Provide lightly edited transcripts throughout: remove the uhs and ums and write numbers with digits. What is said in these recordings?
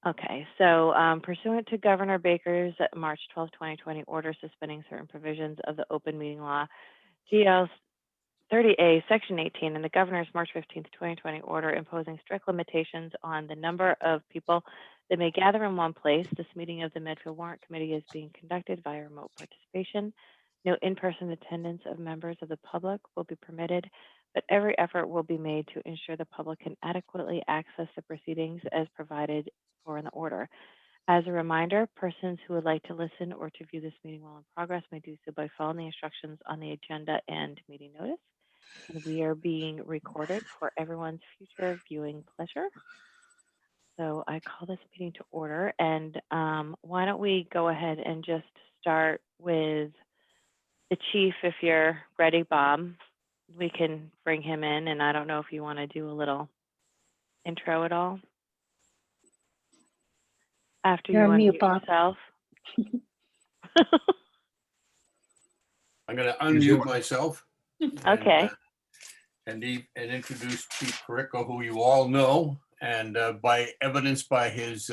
Okay, so pursuant to Governor Baker's March 12, 2020 order suspending certain provisions of the open meeting law, GL 30A, Section 18, and the Governor's March 15, 2020 order imposing strict limitations on the number of people that may gather in one place, this meeting of the Medfield Warrant Committee is being conducted via remote participation. No in-person attendance of members of the public will be permitted, but every effort will be made to ensure the public can adequately access the proceedings as provided for in the order. As a reminder, persons who would like to listen or to view this meeting while in progress may do so by following the instructions on the agenda and meeting notice. And we are being recorded for everyone's future viewing pleasure. So I call this meeting to order, and why don't we go ahead and just start with the chief, if you're ready, Bob. We can bring him in, and I don't know if you want to do a little intro at all after You're you on mute, unmute Bob. yourself. I'm going to unmute myself. Okay. And introduce Chief Perico, who you all know, and by evidence by his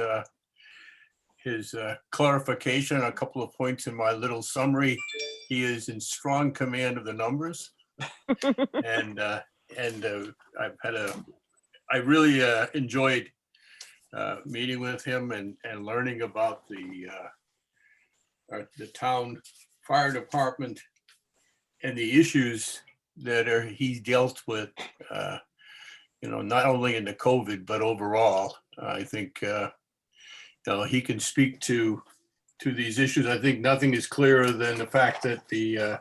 clarification, a couple of points in my little summary, he is in strong command of the numbers, and I really enjoyed meeting with him and learning about the town fire department and the issues that he dealt with, not only in the COVID, but overall. I think, he can speak to these issues. I think nothing is clearer than the fact that the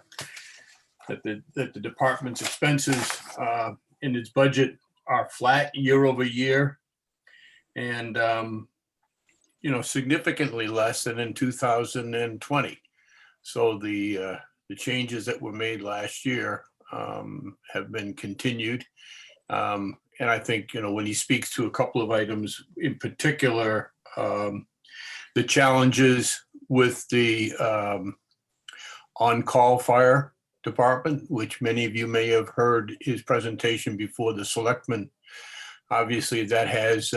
department's expenses in its budget are flat year over year, and significantly less than in 2020. So the changes that were made last year have been continued. And I think, when he speaks to a couple of items in particular, the challenges with the on-call fire department, which many of you may have heard his presentation before the selectmen. Obviously, that has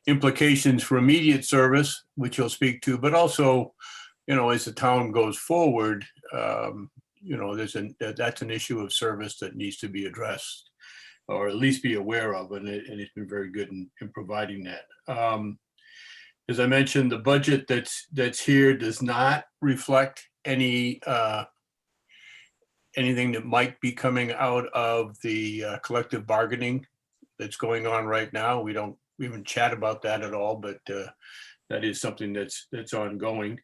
implications for immediate service, which he'll speak to, but also, as the town goes forward, that's an issue of service that needs to be addressed, or at least be aware of, and it's been very good in providing that. As I mentioned, the budget that's here does not reflect anything that might be coming out of the collective bargaining that's going on right now. We haven't chat about that at all, but that is something that's ongoing.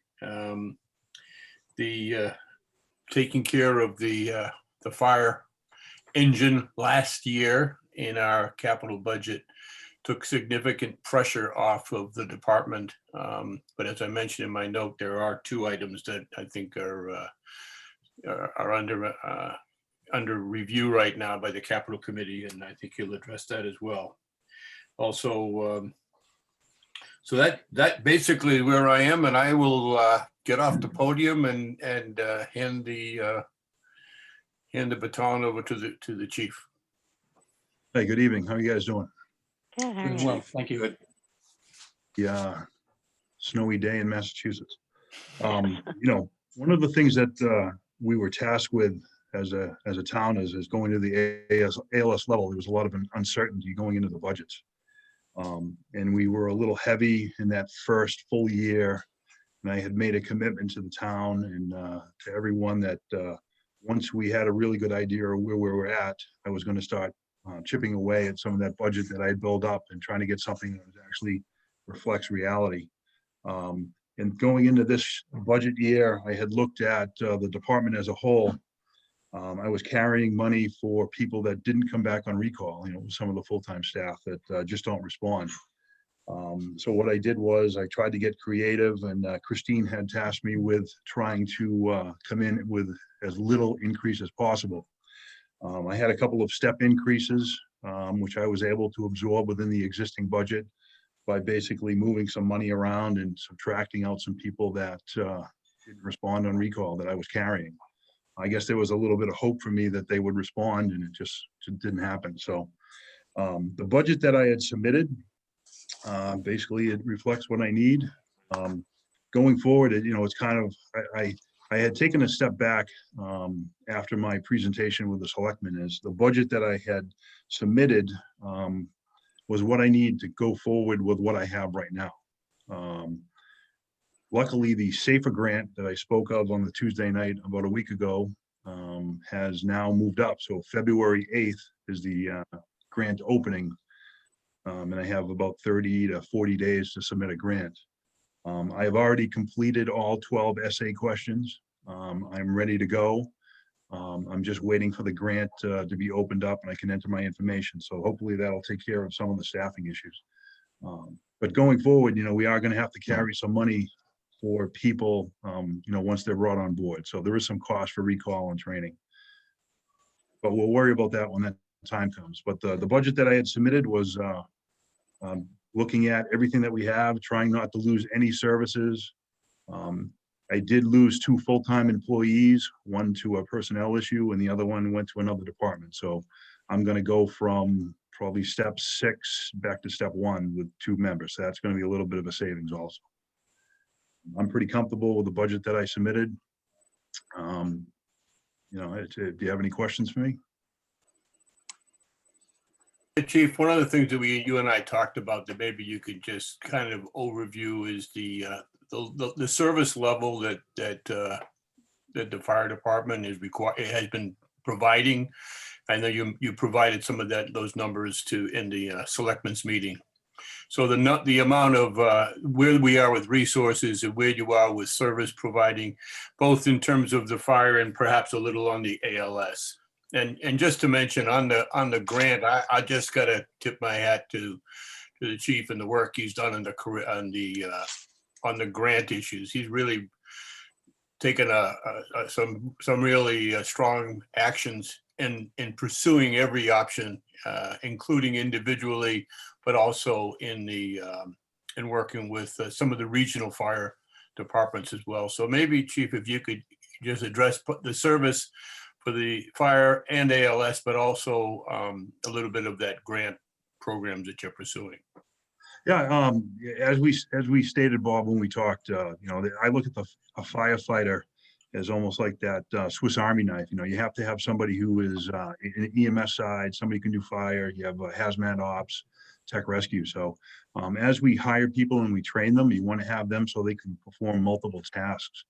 The taking care of the fire engine last year in our capital budget took significant pressure off of the department. But as I mentioned in my note, there are two items that I think are under review right now by the capital committee, and I think he'll address that as well. Also, so that basically where I am, and I will get off the podium and hand the baton over to the chief. Hey, good evening. How are you guys doing? Good, how are Good, you? well, thank you. Yeah, snowy day in Massachusetts. One of the things that we were tasked with as a town is going to the ALS level. There was a lot of uncertainty going into the budgets. And we were a little heavy in that first full year. And I had made a commitment to the town and to everyone that once we had a really good idea of where we were at, I was going to start chipping away at some of that budget that I had built up and trying to get something that actually reflects reality. And going into this budget year, I had looked at the department as a whole. I was carrying money for people that didn't come back on recall, some of the full-time staff that just don't respond. So what I did was I tried to get creative, and Christine had tasked me with trying to come in with as little increase as possible. I had a couple of step increases, which I was able to absorb within the existing budget by basically moving some money around and subtracting out some people that didn't respond on recall that I was carrying. I guess there was a little bit of hope for me that they would respond, and it just didn't happen. So the budget that I had submitted Basically, it reflects what I need. Going forward, it's kind of, I had taken a step back after my presentation with the selectmen. Is the budget that I had submitted was what I need to go forward with what I have right now. Luckily, the SAFER grant that I spoke of on the Tuesday night about a week ago has now moved up. So February 8th is the grant opening. And I have about 30 to 40 days to submit a grant. I have already completed all 12 essay questions. I'm ready to go. I'm just waiting for the grant to be opened up and I can enter my information. So hopefully that'll take care of some of the staffing issues. But going forward, we are going to have to carry some money for people, once they're brought on board. So there is some cost for recall and training. But we'll worry about that when that time comes. But the budget that I had submitted was looking at everything that we have, trying not to lose any services. I did lose 2 full-time employees, one to a personnel issue and the other one went to another department. So I'm going to go from probably step 6 back to step 1 with 2 members. So that's going to be a little bit of a savings also. I'm pretty comfortable with the budget that I submitted. Do you have any questions for me? Chief, one of the things that you and I talked about that maybe you could just kind of overview is the service level that the fire department has been providing. I know you provided some of those numbers in the selectmen's meeting. So the amount of where we are with resources and where you are with service providing, both in terms of the fire and perhaps a little on the ALS. And just to mention on the grant, I just got to tip my hat to the chief and the work he's done on the grant issues. He's really taken some really strong actions in pursuing every option, including individually, but also in working with some of the regional fire departments as well. So maybe, Chief, if you could just address the service for the fire and ALS, but also a little bit of that grant programs that you're pursuing. Yeah, as we stated, Bob, when we talked, I look at a firefighter as almost like that Swiss Army knife. You have to have somebody who is in the EMS side, somebody who can do fire. You have hazmat ops, tech rescue. So as we hire people and we train them, you want to have them so they can perform multiple tasks.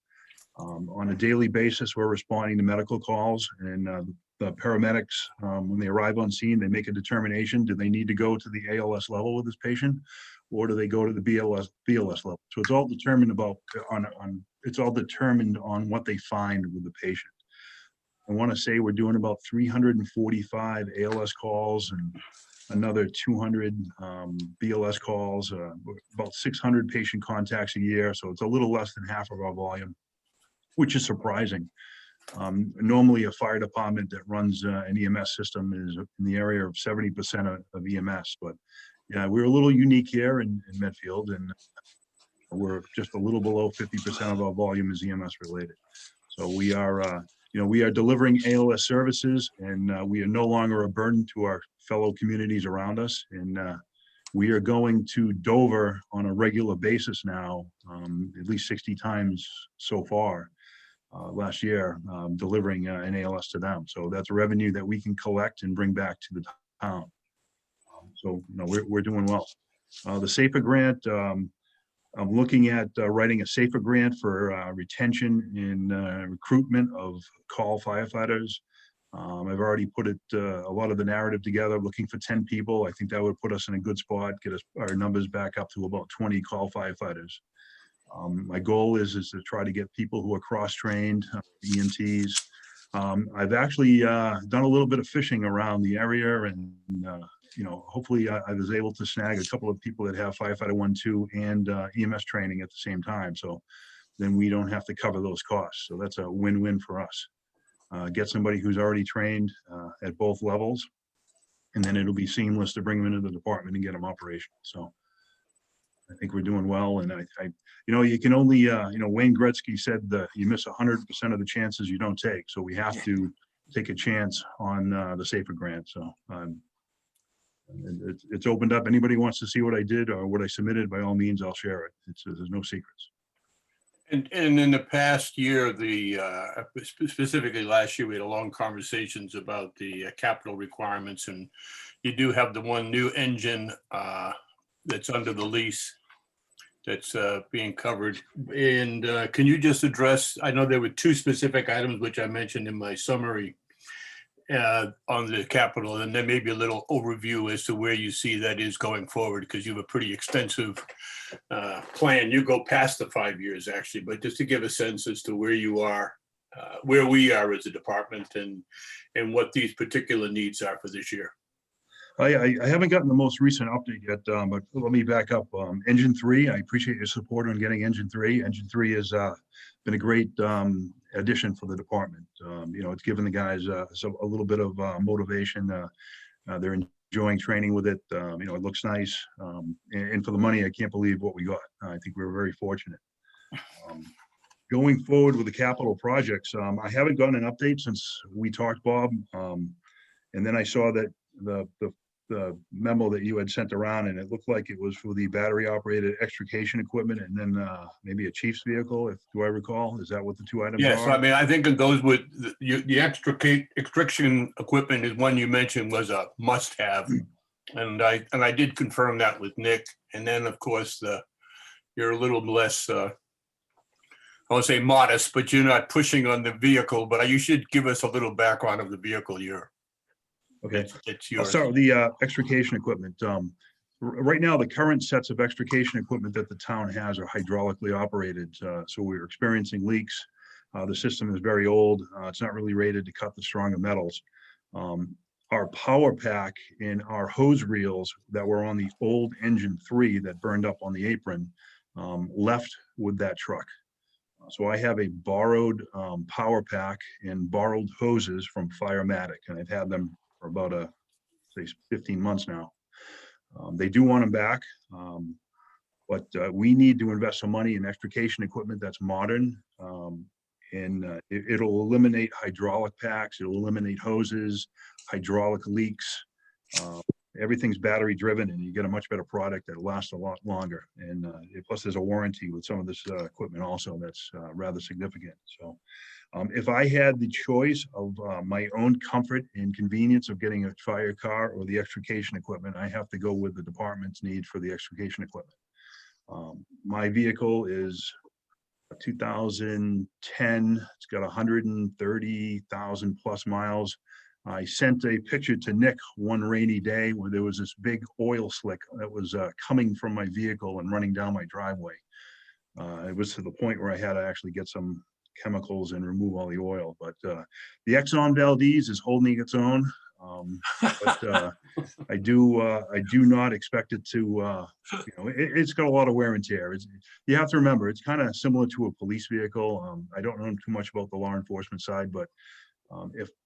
On a daily basis, we're responding to medical calls, and the paramedics, when they arrive on scene, they make a determination. Do they need to go to the ALS level with this patient, or do they go to the BLS level? So it's all determined on what they find with the patient. I want to say we're doing about 345 ALS calls and another 200 BLS calls, about 600 patient contacts a year. So it's a little less than half of our volume, which is surprising. Normally a fire department that runs an EMS system is in the area of 70% of EMS, but yeah, we're a little unique here in Medfield, and we're just a little below 50% of our volume is EMS related. So we are, we are delivering ALS services, and we are no longer a burden to our fellow communities around us. And we are going to Dover on a regular basis now, at least 60 times so far. Last year, delivering an ALS to them. So that's revenue that we can collect and bring back to the town. So we're doing well. The SAFER grant, I'm looking at writing a SAFER grant for retention and recruitment of call firefighters. I've already put a lot of the narrative together, looking for 10 people. I think that would put us in a good spot, get our numbers back up to about 20 call firefighters. My goal is to try to get people who are cross-trained, EMTs. I've actually done a little bit of fishing around the area, and hopefully I was able to snag a couple of people that have firefighter 1, 2 and EMS training at the same time. So then we don't have to cover those costs. So that's a win-win for us. Get somebody who's already trained at both levels, and then it'll be seamless to bring them into the department and get them operational. So I think we're doing well, and you can only, Wayne Gretzky said that you miss 100% of the chances you don't take. So we have to take a chance on the SAFER grant. So It's opened up. Anybody wants to see what I did or what I submitted, by all means, I'll share it. There's no secrets. And in the past year, specifically last year, we had a long conversations about the capital requirements, and you do have the one new engine that's under the lease that's being covered. And can you just address, I know there were two specific items which I mentioned in my summary on the capital, and then maybe a little overview as to where you see that is going forward, because you have a pretty extensive plan. You go past the 5 years actually, but just to give a sense as to where you are, where we are as a department, and what these particular needs are for this year. I haven't gotten the most recent update yet, but let me back up. Engine 3, I appreciate your support on getting Engine 3. Engine 3 has been a great addition for the department. It's given the guys a little bit of motivation. They're enjoying training with it. It looks nice. And for the money, I can't believe what we got. I think we were very fortunate. Going forward with the capital projects, I haven't gotten an update since we talked, Bob. And then I saw that the memo that you had sent around, and it looked like it was for the battery operated extrication equipment, and then maybe a chief's vehicle, do I recall? Is that what the two items are? Yes, I mean, I think it goes with the extrication equipment is one you mentioned was a must have. And I did confirm that with Nick. And then of course you're a little less I won't say modest, but you're not pushing on the vehicle, but you should give us a little background of the vehicle Okay, it's I'll yours. start with the extrication equipment. Right now, the current sets of extrication equipment that the town has are hydraulically operated. So we're experiencing leaks. The system is very old. It's not really rated to cut the stronger metals. Our power pack and our hose reels that were on the old Engine 3 that burned up on the apron left with that truck. So I have a borrowed power pack and borrowed hoses from Firematic, and I've had them for about say 15 months now. They do want them back, but we need to invest some money in extrication equipment that's modern, and it'll eliminate hydraulic packs, it'll eliminate hoses, hydraulic leaks. Everything's battery driven, and you get a much better product that lasts a lot longer. And plus there's a warranty with some of this equipment also that's rather significant. So if I had the choice of my own comfort and convenience of getting a fire car or the extrication equipment, I have to go with the department's need for the extrication equipment. My vehicle is a 2010. It's got 130,000 plus miles. I sent a picture to Nick one rainy day where there was this big oil slick that was coming from my vehicle and running down my driveway. It was to the point where I had to actually get some chemicals and remove all the oil. But the Exxon Valdez is holding its own. But I do not expect it to. It's got a lot of wear and tear. You have to remember, it's kind of similar to a police vehicle. I don't know too much about the law enforcement side, but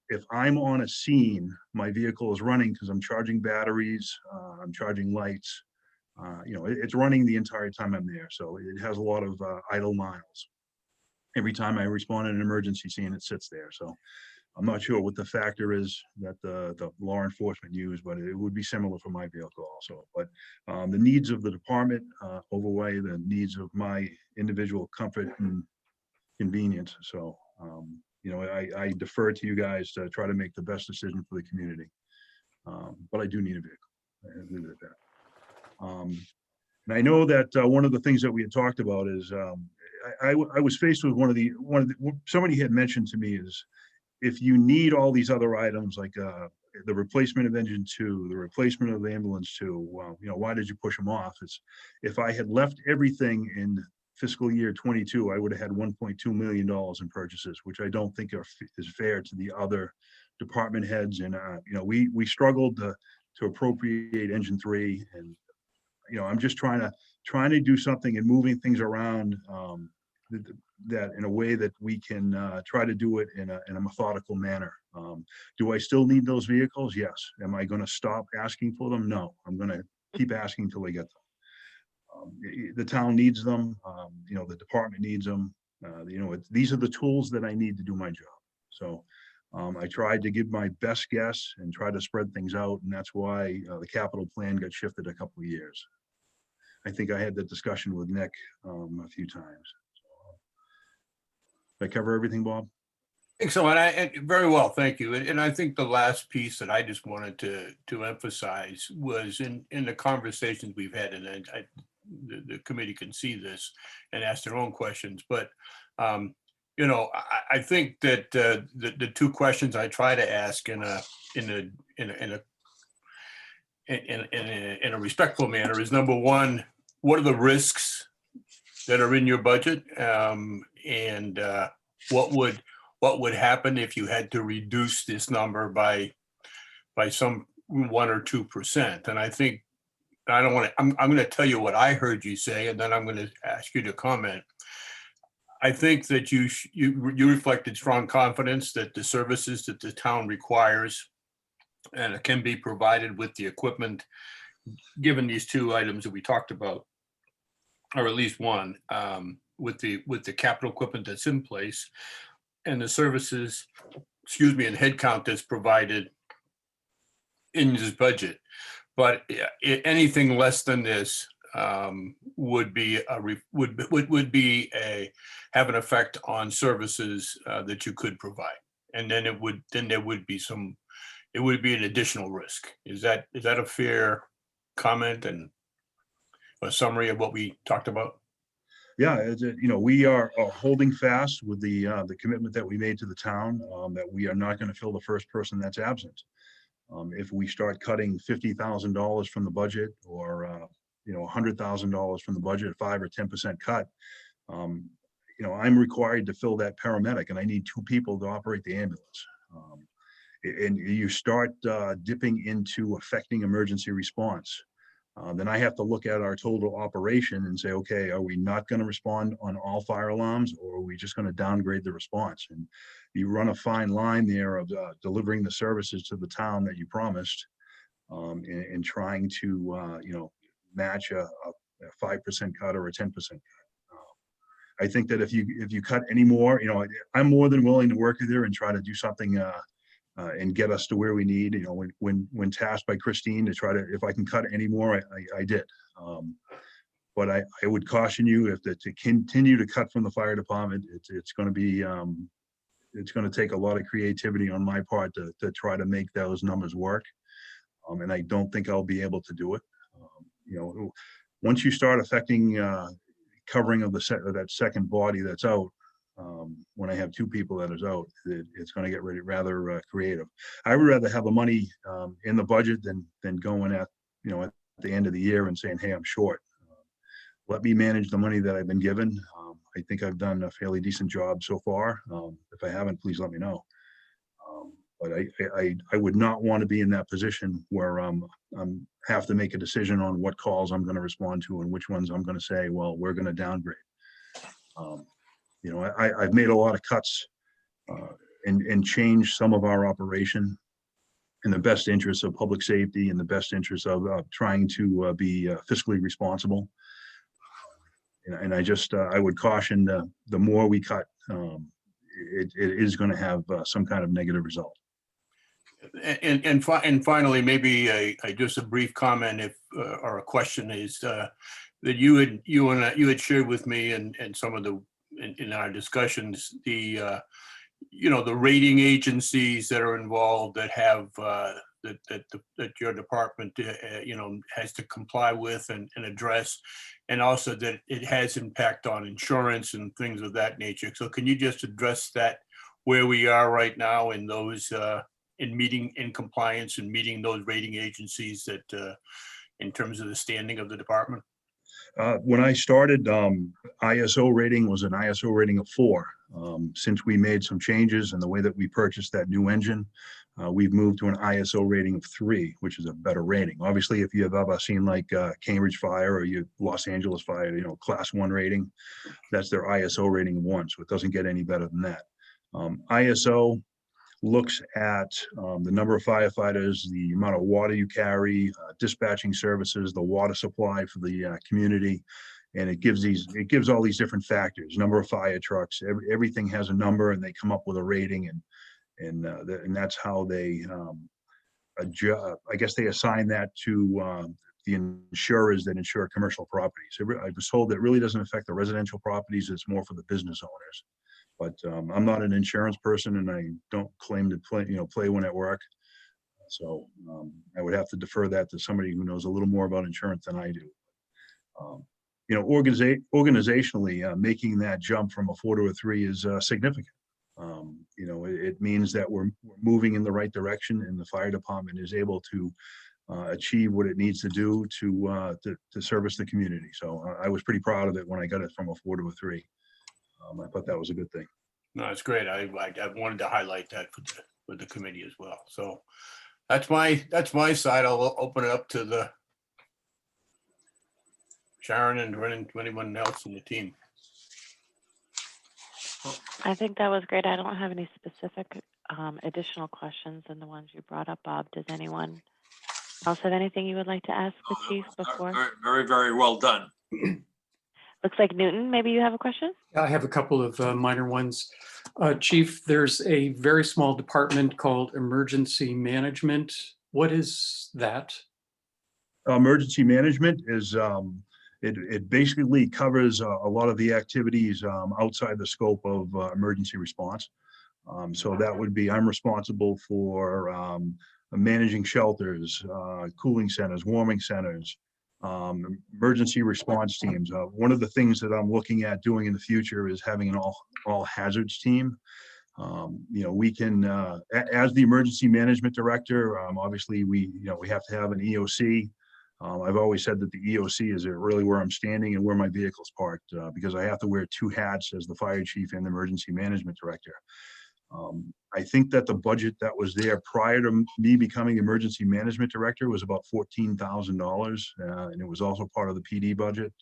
if I'm on a scene, my vehicle is running because I'm charging batteries, I'm charging lights. It's running the entire time I'm there. So it has a lot of idle miles. Every time I respond in an emergency scene, it sits there. So I'm not sure what the factor is that the law enforcement use, but it would be similar for my vehicle also. But the needs of the department overweigh the needs of my individual comfort and convenience. So, I defer to you guys to try to make the best decision for the community. But I do need a vehicle. I leave it at that. And I know that one of the things that we had talked about is I was faced with somebody had mentioned to me is, if you need all these other items like the replacement of engine 2, the replacement of ambulance 2, well, why did you push them off? It's, if I had left everything in fiscal year 22, I would have had $1.2 million in purchases, which I don't think is fair to the other department heads. And we struggled to appropriate engine 3, and I'm just trying to do something and moving things around that in a way that we can try to do it in a methodical manner. Do I still need those vehicles? Yes. Am I going to stop asking for them? No, I'm going to keep asking till I get them. The town needs them. The department needs them. These are the tools that I need to do my job. So I tried to give my best guess and try to spread things out, and that's why the capital plan got shifted a couple of years. I think I had that discussion with Nick a few times. Did I cover everything, Bob? I think so, and very well, thank you. And I think the last piece that I just wanted to emphasize was in the conversations we've had, and the committee can see this and ask their own questions. But I think that the two questions I try to ask in a respectful manner is, number one, what are the risks that are in your budget, and what would happen if you had to reduce this number by some 1 or 2%? And I think I'm going to tell you what I heard you say, and then I'm going to ask you to comment. I think that you reflected strong confidence that the services that the town requires and it can be provided with the equipment, given these two items that we talked about, or at least one, with the capital equipment that's in place and the services, and headcount that's provided in this budget. But anything less than this would have an effect on services that you could provide, and then there would be an additional risk. Is that a fair comment and a summary of what we talked about? Yeah, we are holding fast with the commitment that we made to the town, that we are not going to fill the first person that's absent. If we start cutting $50,000 from the budget, or $100,000 from the budget, 5 or 10% cut, I'm required to fill that paramedic, and I need 2 people to operate the ambulance. And you start dipping into affecting emergency response. Then I have to look at our total operation and say, okay, are we not going to respond on all fire alarms, or are we just going to downgrade the response? And you run a fine line there of delivering the services to the town that you promised, and trying to match a 5% cut or a 10% cut. I think that if you cut any more, I'm more than willing to work with you and try to do something and get us to where we need. When tasked by Christine to try to, if I can cut any more, I did. But I would caution you, to continue to cut from the fire department, it's going to be, it's going to take a lot of creativity on my part to try to make those numbers work. And I don't think I'll be able to do it. Once you start affecting covering of that second body that's out, when I have 2 people that is out, it's going to get rather creative. I would rather have the money in the budget than going at the end of the year and saying, hey, I'm short. Let me manage the money that I've been given. I think I've done a fairly decent job so far. If I haven't, please let me know. But I would not want to be in that position where I'm have to make a decision on what calls I'm going to respond to and which ones I'm going to say, well, we're going to downgrade. I've made a lot of cuts and changed some of our operation in the best interest of public safety, in the best interest of trying to be fiscally responsible. And I would caution the more we cut, it is going to have some kind of negative result. And finally, maybe just a brief comment, or a question, is that you had shared with me and some of the in our discussions, the rating agencies that are involved, that have that your department has to comply with and address, and also that it has impact on insurance and things of that nature. So can you just address that, where we are right now in those in compliance and meeting those rating agencies, that in terms of the standing of the department? When I started, ISO rating was an ISO rating of 4. Since we made some changes in the way that we purchased that new engine, we've moved to an ISO rating of 3, which is a better rating. Obviously, if you have ever seen like Cambridge Fire or Los Angeles Fire, class 1 rating, that's their ISO rating of 1. So it doesn't get any better than that. ISO looks at the number of firefighters, the amount of water you carry, dispatching services, the water supply for the community, and it gives all these different factors. Number of fire trucks, everything has a number, and they come up with a rating. And And that's how they, I guess they assign that to the insurers that insure commercial properties. I was told that really doesn't affect the residential properties. It's more for the business owners. But I'm not an insurance person, and I don't claim to play one at work. So I would have to defer that to somebody who knows a little more about insurance than I do. Organizationally, making that jump from a 4 to a 3 is significant. It means that we're moving in the right direction, and the fire department is able to achieve what it needs to do to service the community. So I was pretty proud of it when I got it from a 4 to a 3. I thought that was a good thing. No, it's great. I wanted to highlight that with the committee as well. So that's my side. I'll open it up to the Sharon and anyone else in the team. I think that was great. I don't have any specific additional questions than the ones you brought up, Bob. Does anyone else have anything you would like to ask the chief before? Very, very, very well done. Looks like Newton, maybe you have a question? I have a couple of minor ones. Chief, there's a very small department called Emergency Management. What is that? Emergency management is, it basically covers a lot of the activities outside the scope of emergency response. So that would be, I'm responsible for managing shelters, cooling centers, warming centers, emergency response teams. One of the things that I'm looking at doing in the future is having an all hazards team. We can, as the emergency management director, obviously we have to have an EOC. I've always said that the EOC is really where I'm standing and where my vehicle's parked, because I have to wear 2 hats as the fire chief and the emergency management director. I think that the budget that was there prior to me becoming emergency management director was about $14,000, and it was also part of the PD budget.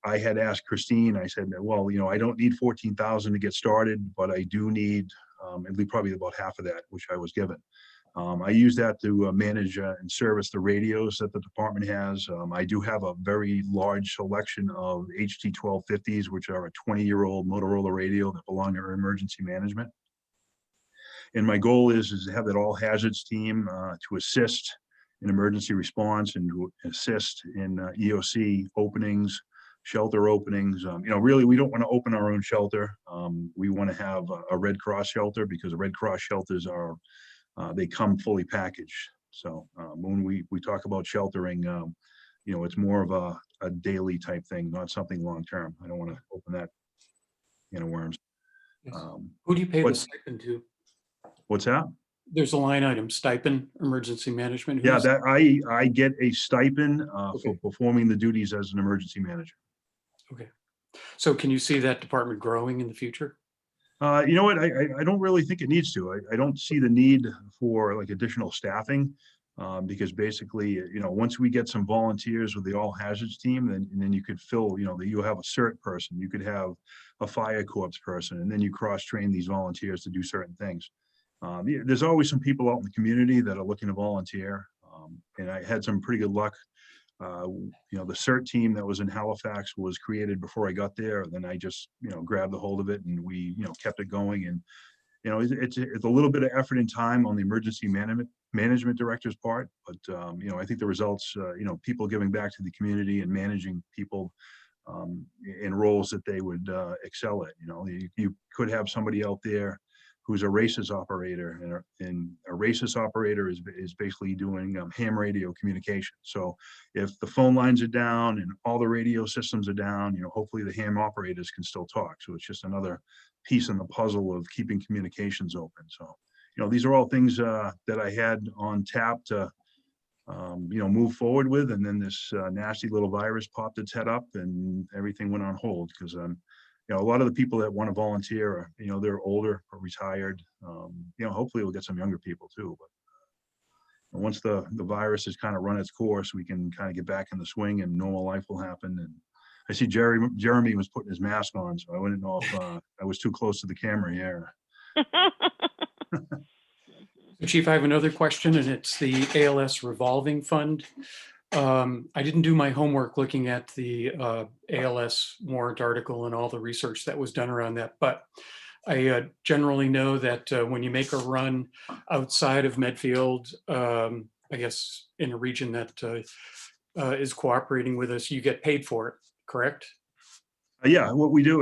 I had asked Christine, I said, well, I don't need 14,000 to get started, but I do need at least probably about half of that, which I was given. I use that to manage and service the radios that the department has. I do have a very large selection of HT-1250s, which are a 20-year-old Motorola radio that belong to our emergency management. And my goal is to have that all hazards team to assist in emergency response and to assist in EOC openings, shelter openings. Really, we don't want to open our own shelter. We want to have a Red Cross shelter, because the Red Cross shelters are they come fully packaged. So when we talk about sheltering, it's more of a daily type thing, not something long-term. I don't want to open that worms. Yes. Who do you pay the but- stipend to? What's that? There's a line item, stipend, emergency management. Yeah, Who's- that I get a stipend for Okay. performing the duties as an emergency manager. Okay. So can you see that department growing in the future? You know what? I don't really think it needs to. I don't see the need for like additional staffing, because basically, once we get some volunteers with the all hazards team, then you could fill, you have a CERT person, you could have a fire corps person, and then you cross train these volunteers to do certain things. There's always some people out in the community that are looking to volunteer, and I had some pretty good luck. The CERT team that was in Halifax was created before I got there. And then I just, grabbed a hold of it, and we, kept it going. And, it's a little bit of effort and time on the emergency management director's part. But, I think the results, people giving back to the community and managing people in roles that they would excel at. You could have somebody out there who's a racist operator, and a racist operator is basically doing ham radio communication. So if the phone lines are down and all the radio systems are down, hopefully the ham operators can still talk. So it's just another piece in the puzzle of keeping communications open. So, these are all things that I had on tap to, move forward with. And then this nasty little virus popped its head up, and everything went on hold, because a lot of the people that want to volunteer are, they're older or retired. Hopefully we'll get some younger people too. But once the virus has kind of run its course, we can kind of get back in the swing, and normal life will happen. And I see Jeremy was putting his mask on, so I wouldn't know if I was too close to the camera here. So Chief, I have another question, and it's the ALS Revolving Fund. I didn't do my homework looking at the ALS warrant article and all the research that was done around that, but I generally know that when you make a run outside of Medfield, I guess in a region that is cooperating with us, you get paid for it, correct? Yeah, what we do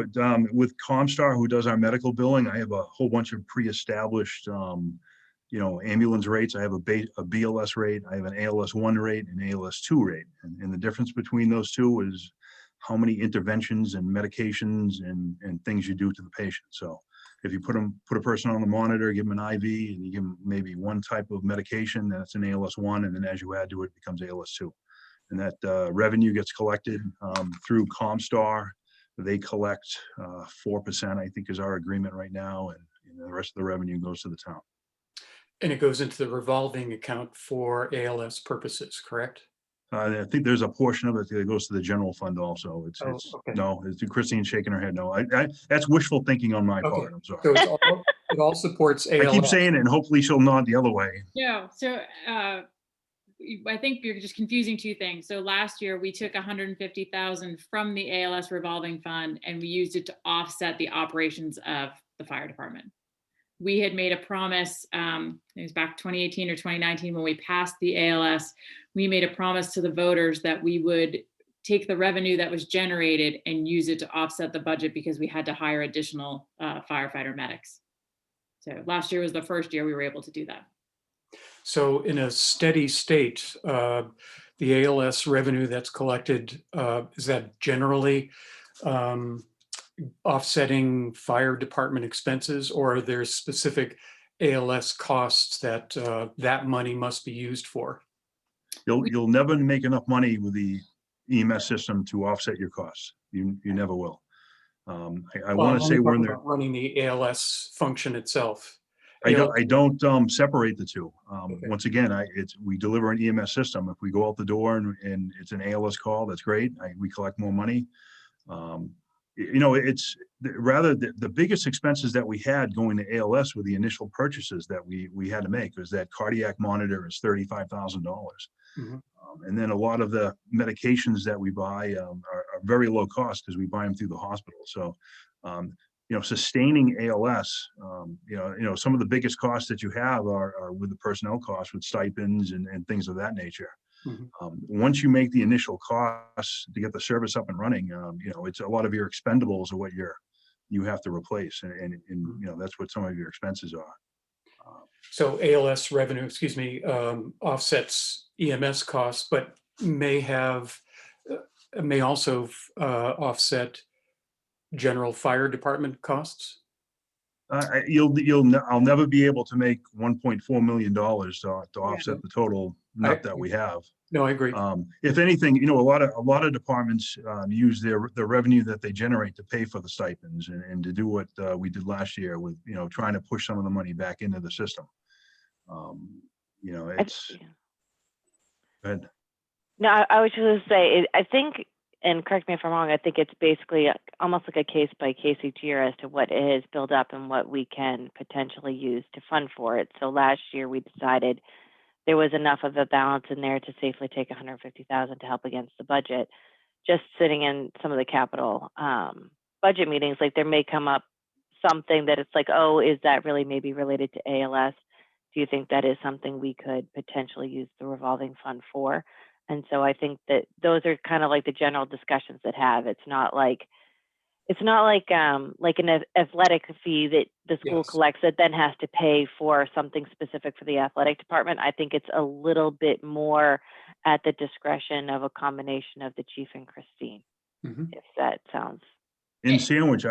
with Comstar, who does our medical billing, I have a whole bunch of pre-established, ambulance rates. I have a BLS rate, I have an ALS 1 rate, and ALS 2 rate. And the difference between those two is how many interventions and medications and things you do to the patient. So if you put a person on the monitor, give them an IV, and you give them maybe one type of medication, that's an ALS 1, and then as you add to it, it becomes ALS 2. And that revenue gets collected through Comstar. They collect 4%, I think, is our agreement right now, and the rest of the revenue goes to the town. And it goes into the revolving account for ALS purposes, correct? I think there's a portion of it that goes to the general fund also. Oh, okay. No, it's Christine shaking her head. No, that's wishful thinking on my Okay. part. I'm sorry. So it all supports ALS. I keep saying it, and hopefully she'll nod the other way. No, so I think you're just confusing two things. So last year we took 150,000 from the ALS revolving fund and we used it to offset the operations of the fire department. We had made a promise, it was back 2018 or 2019 when we passed the ALS, we made a promise to the voters that we would take the revenue that was generated and use it to offset the budget because we had to hire additional firefighter medics. So last year was the first year we were able to do that. So in a steady state, the ALS revenue that's collected, is that generally offsetting fire department expenses, or are there specific ALS costs that that money must be used for? You'll never make enough money with the EMS system to offset your costs. You never will. I want to say we're in there running the ALS function itself. I don't separate the two. Okay. Once again, we deliver an EMS system. If we go out the door and it's an ALS call, that's great. We collect more money. It's rather the biggest expenses that we had going to ALS were the initial purchases that we had to make. Was that cardiac monitor is $35,000. Mm-hmm. And then a lot of the medications that we buy are very low cost because we buy them through the hospital. So, sustaining ALS, some of the biggest costs that you have are with the personnel costs, with stipends and things of that nature. Mm-hmm. Once you make the initial costs to get the service up and running, it's a lot of your expendables are what you have to replace, and that's what some of your expenses are. So ALS revenue, offsets EMS costs, but may also offset general fire department costs. I'll never be able to make $1.4 million to offset the total nut that we have. No, I agree. If anything, a lot of departments use the revenue that they generate to pay for the stipends and to do what we did last year with trying to push some of the money back into the system. It's. Go ahead. No, I was just going to say, I think, and correct me if I'm wrong, I think it's basically almost like a case by case each year as to what is built up and what we can potentially use to fund for it. So last year we decided there was enough of a balance in there to safely take 150,000 to help against the budget. Just sitting in some of the capital budget meetings, like there may come up something that it's like, oh, is that really maybe related to ALS? Do you think that is something we could potentially use the revolving fund for? And so I think that those are kind of like the general discussions that have. It's not like an athletic fee that the school Yes. collects that then has to pay for something specific for the athletic department. I think it's a little bit more at the discretion of a combination of the chief and Christine, Mm-hmm. if that sounds. In Sandwich,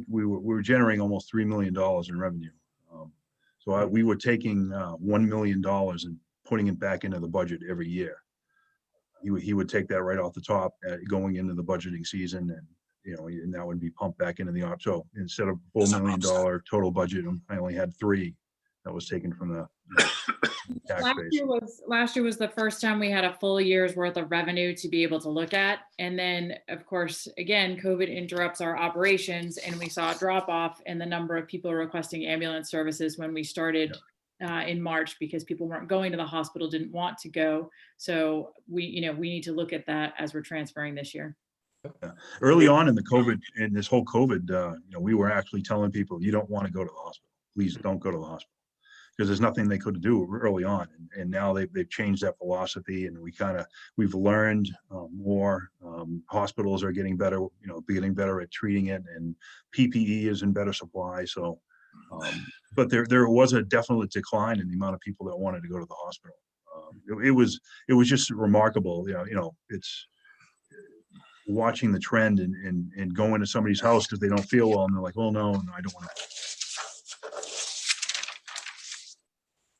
we were generating almost $3 million in revenue. We were taking $1 million and putting it back into the budget every year. He would take that right off the top going into the budgeting season, and that would be pumped back into the op. So instead of $4 million total budget, I only had $3 million that was taken from the tax base. Last year was the first time we had a full year's worth of revenue to be able to look at. And then, of course, again, COVID interrupts our operations, and we saw a drop off in the number of people requesting ambulance services when we started in March, because people weren't going to the hospital, didn't want to go. So we need to look at that as we're transferring this year. Early on in the COVID, in this whole COVID, we were actually telling people, you don't want to go to the hospital. Please don't go to the hospital. Because there's nothing they could do early on. And now they've changed that philosophy, and we've learned more. Hospitals are getting better, at treating it, and PPE is in better supply. So, but there was a definite decline in the amount of people that wanted to go to the hospital. It was just remarkable. It's watching the trend and going to somebody's house because they don't feel well, and they're like, "Oh no, I don't want to."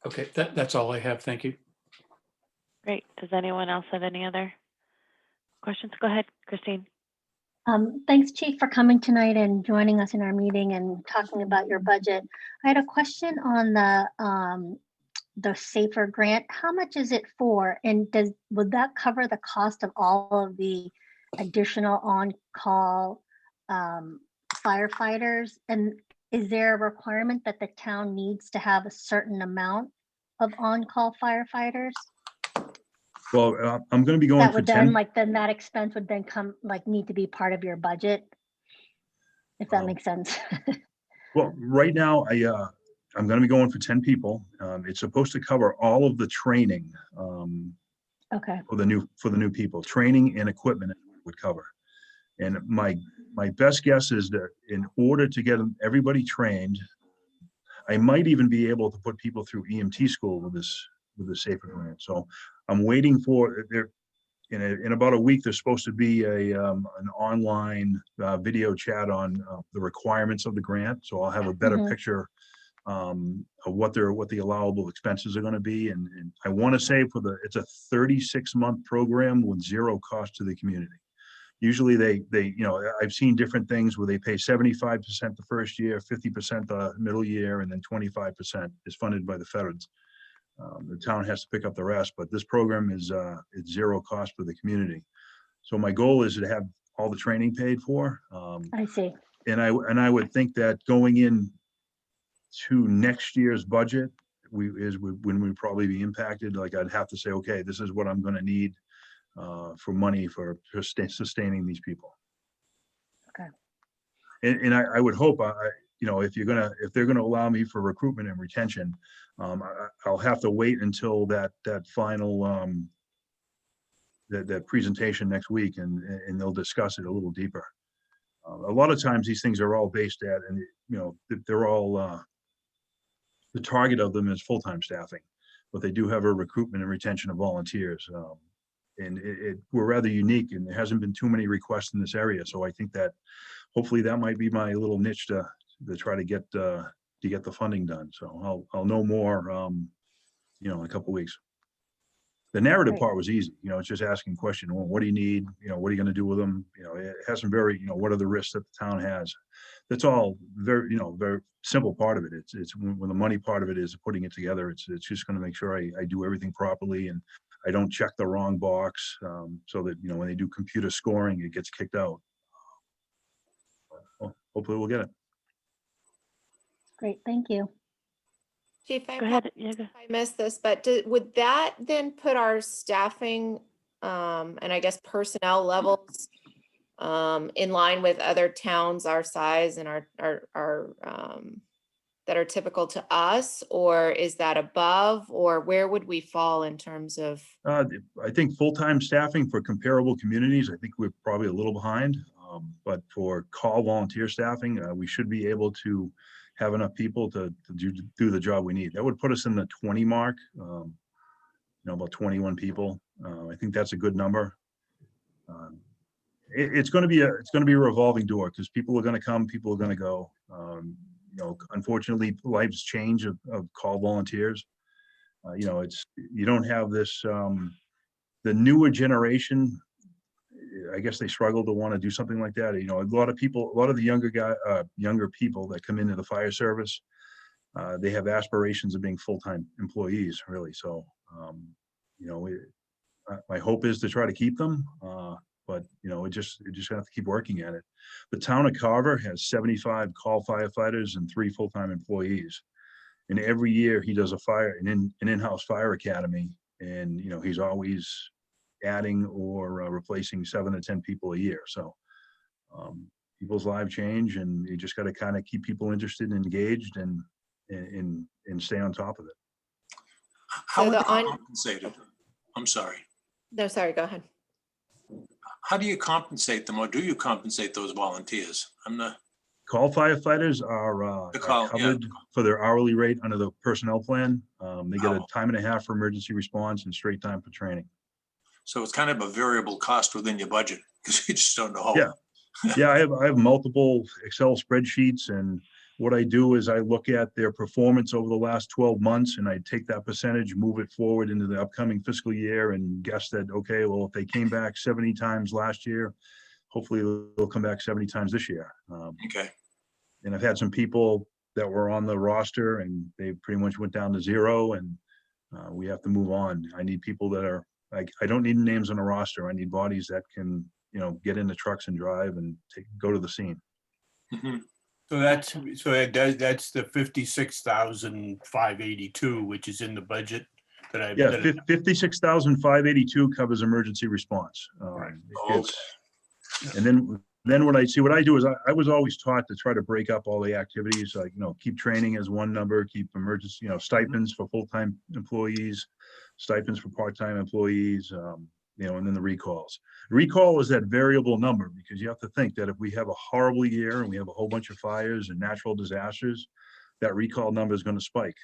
Okay, that's all I have. Thank you. Great. Does anyone else have any other questions? Go ahead, Christine. Thanks, Chief, for coming tonight and joining us in our meeting and talking about your budget. I had a question on the SAFER grant. How much is it for? And would that cover the cost of all of the additional on-call firefighters? And is there a requirement that the town needs to have a certain amount of on-call firefighters? Well, I'm going to be going That for would 10. then that expense would then need to be part of your budget, if that makes sense. Well, right now, I'm going to be going for 10 people. It's supposed to cover all of the training Okay. for the new people. Training and equipment would cover. And my best guess is that in order to get everybody trained, I might even be able to put people through EMT school with the SAFER grant. So I'm waiting for there. In about a week, there's supposed to be an online video chat on the requirements of the grant. So I'll have a better picture of what the allowable expenses are going to be. And I want to say it's a 36-month program with zero cost to the community. Usually I've seen different things where they pay 75% the first year, 50% the middle year, and then 25% is funded by the feds. The town has to pick up the rest, but this program is it's zero cost for the community. So my goal is to have all the training paid for. I see. And I would think that going in to next year's budget, when we'd probably be impacted. Like I'd have to say, okay, this is what I'm going to need for money for sustaining these people. Okay. And I would hope, if they're gonna allow me for recruitment and retention, I'll have to wait until that final that presentation next week, and they'll discuss it a little deeper. A lot of times these things are all based at, and they're all the target of them is full-time staffing, but they do have a recruitment and retention of volunteers. And we're rather unique, and there hasn't been too many requests in this area. So I think that hopefully that might be my little niche to try to get the funding done. So I'll know more, in a couple of weeks. The narrative Great. part was easy. It's just asking question. Well, what do you need? What are you going to do with them? It has some very, what are the risks that the town has? That's all very, very simple part of it. It's when the money part of it is putting it together. It's just going to make sure I do everything properly and I don't check the wrong box, so that, when they do computer scoring, it gets kicked out. Well, hopefully we'll get it. Great, thank you. Chief, I Go ahead. apologize Yeah, go. if I missed this, but would that then put our staffing and I guess personnel levels in line with other towns our size and our that are typical to us, or is that above, or where would we fall in terms of? I think full-time staffing for comparable communities, I think we're probably a little behind. But for call volunteer staffing, we should be able to have enough people to do the job we need. That would put us in the 20 mark, about 21 people. I think that's a good number. It's going to be a revolving door, because people are going to come, people are going to go. Unfortunately, life's change of call volunteers. You don't have this, the newer generation, I guess they struggle to want to do something like that. A lot of the younger people that come into the fire service, they have aspirations of being full-time employees, really. So, my hope is to try to keep them, but we just have to keep working at it. The town of Carver has 75 call firefighters and 3 full-time employees. And every year he does an in-house fire academy. And, he's always adding or replacing 7 to 10 people a year. So people's lives change, and you just got to kind of keep people interested and engaged and stay on top of it. How So are the they on- compensated? I'm sorry. No, sorry, go ahead. How do you compensate them, or do you compensate those volunteers? I'm not, Call firefighters are The call, yeah. covered for their hourly rate under the personnel plan. They get a Oh. time and a half for emergency response and straight time for training. so it's kind of a variable cost within your budget, because you just don't know. Yeah. Yeah, I have multiple Excel spreadsheets, and what I do is I look at their performance over the last 12 months, and I take that percentage, move it forward into the upcoming fiscal year, and guess that, okay, well, if they came back 70 times last year, hopefully they'll come back 70 times this year. Okay, And I've had some people that were on the roster and they pretty much went down to 0, and we have to move on. I need people that are, like, I don't need names on a roster. I need bodies that can, get in the trucks and drive and go to the scene. mhm, So that's the 56,582, which is in the budget that I've. Yeah, 56,582 covers emergency response. Right. It's, and then what I do is I was always taught to try to break up all the activities, like, keep training as one number, keep emergency, stipends for full-time employees, stipends for part-time employees, and then the recalls. Recall is that variable number, because you have to think that if we have a horrible year and we have a whole bunch of fires and natural disasters, that recall number is going to spike.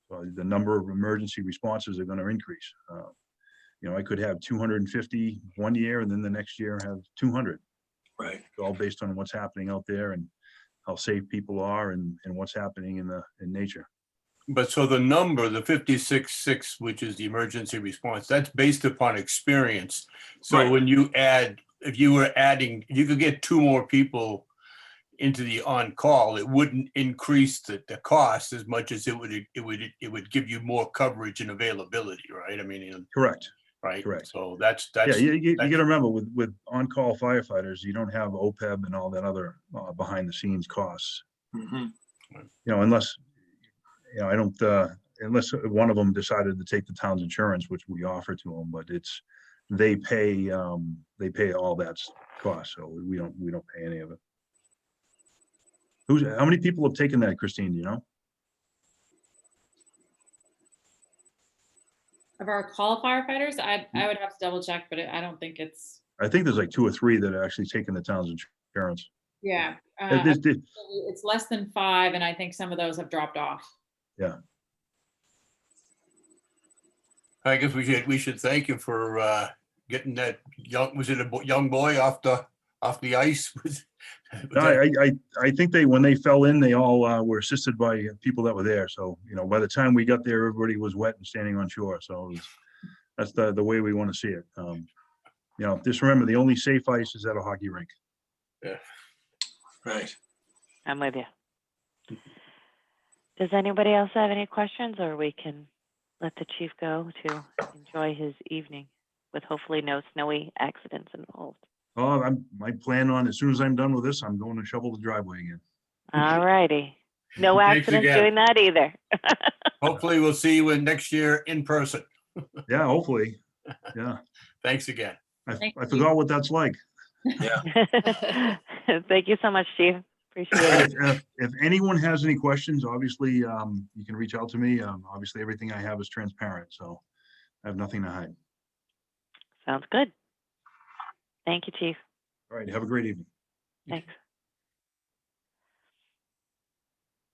So the number of emergency responses are going to increase. I could have 250 one year and then the next year have 200. right. It's all based on what's happening out there and how safe people are and what's happening in nature. But so the number, the 56.6, which is the emergency response, that's based upon experience. So Right. when you add, if you could get 2 more people into the on-call, it wouldn't increase the cost as much as it would give you more coverage and availability, right? I mean, Correct. right? Correct. So that's. Yeah, you got to remember with on-call firefighters, you don't have OPEB and all that other behind-the-scenes costs. Mhm. Unless I don't. Unless one of them decided to take the town's insurance, which we offer to them, but they pay all that cost, so we don't pay any of it. How many people have taken that, Christine? Do you know? Of our call firefighters, I would have to double check, but I don't think it's, I think there's like 2 or 3 that are actually taking the town's insurance. yeah. It- It's less than 5, and I think some of those have dropped off. Yeah. I guess we should thank you for getting that young boy off the ice? No, I think when they fell in, they all were assisted by people that were there. So, by the time we got there, everybody was wet and standing on shore. So that's the way we want to see it. Just remember, the only safe ice is at a hockey rink. Yeah. Right. I'm with you. Does anybody else have any questions, or we can let the chief go to enjoy his evening with hopefully no snowy accidents involved? Oh, my plan on, as soon as I'm done with this, I'm going to shovel the driveway again. All righty. No Thanks accidents again. doing that either. Hopefully we'll see you next year in person. Yeah, hopefully. Yeah. Thanks again. Thank I you. forgot what that's like. Yeah. Thank you so much, Chief. Appreciate it. If anyone has any questions, obviously, you can reach out to me. Obviously, everything I have is transparent, so I have nothing to hide. Sounds good. Thank you, Chief. All right, have a great evening. Thanks.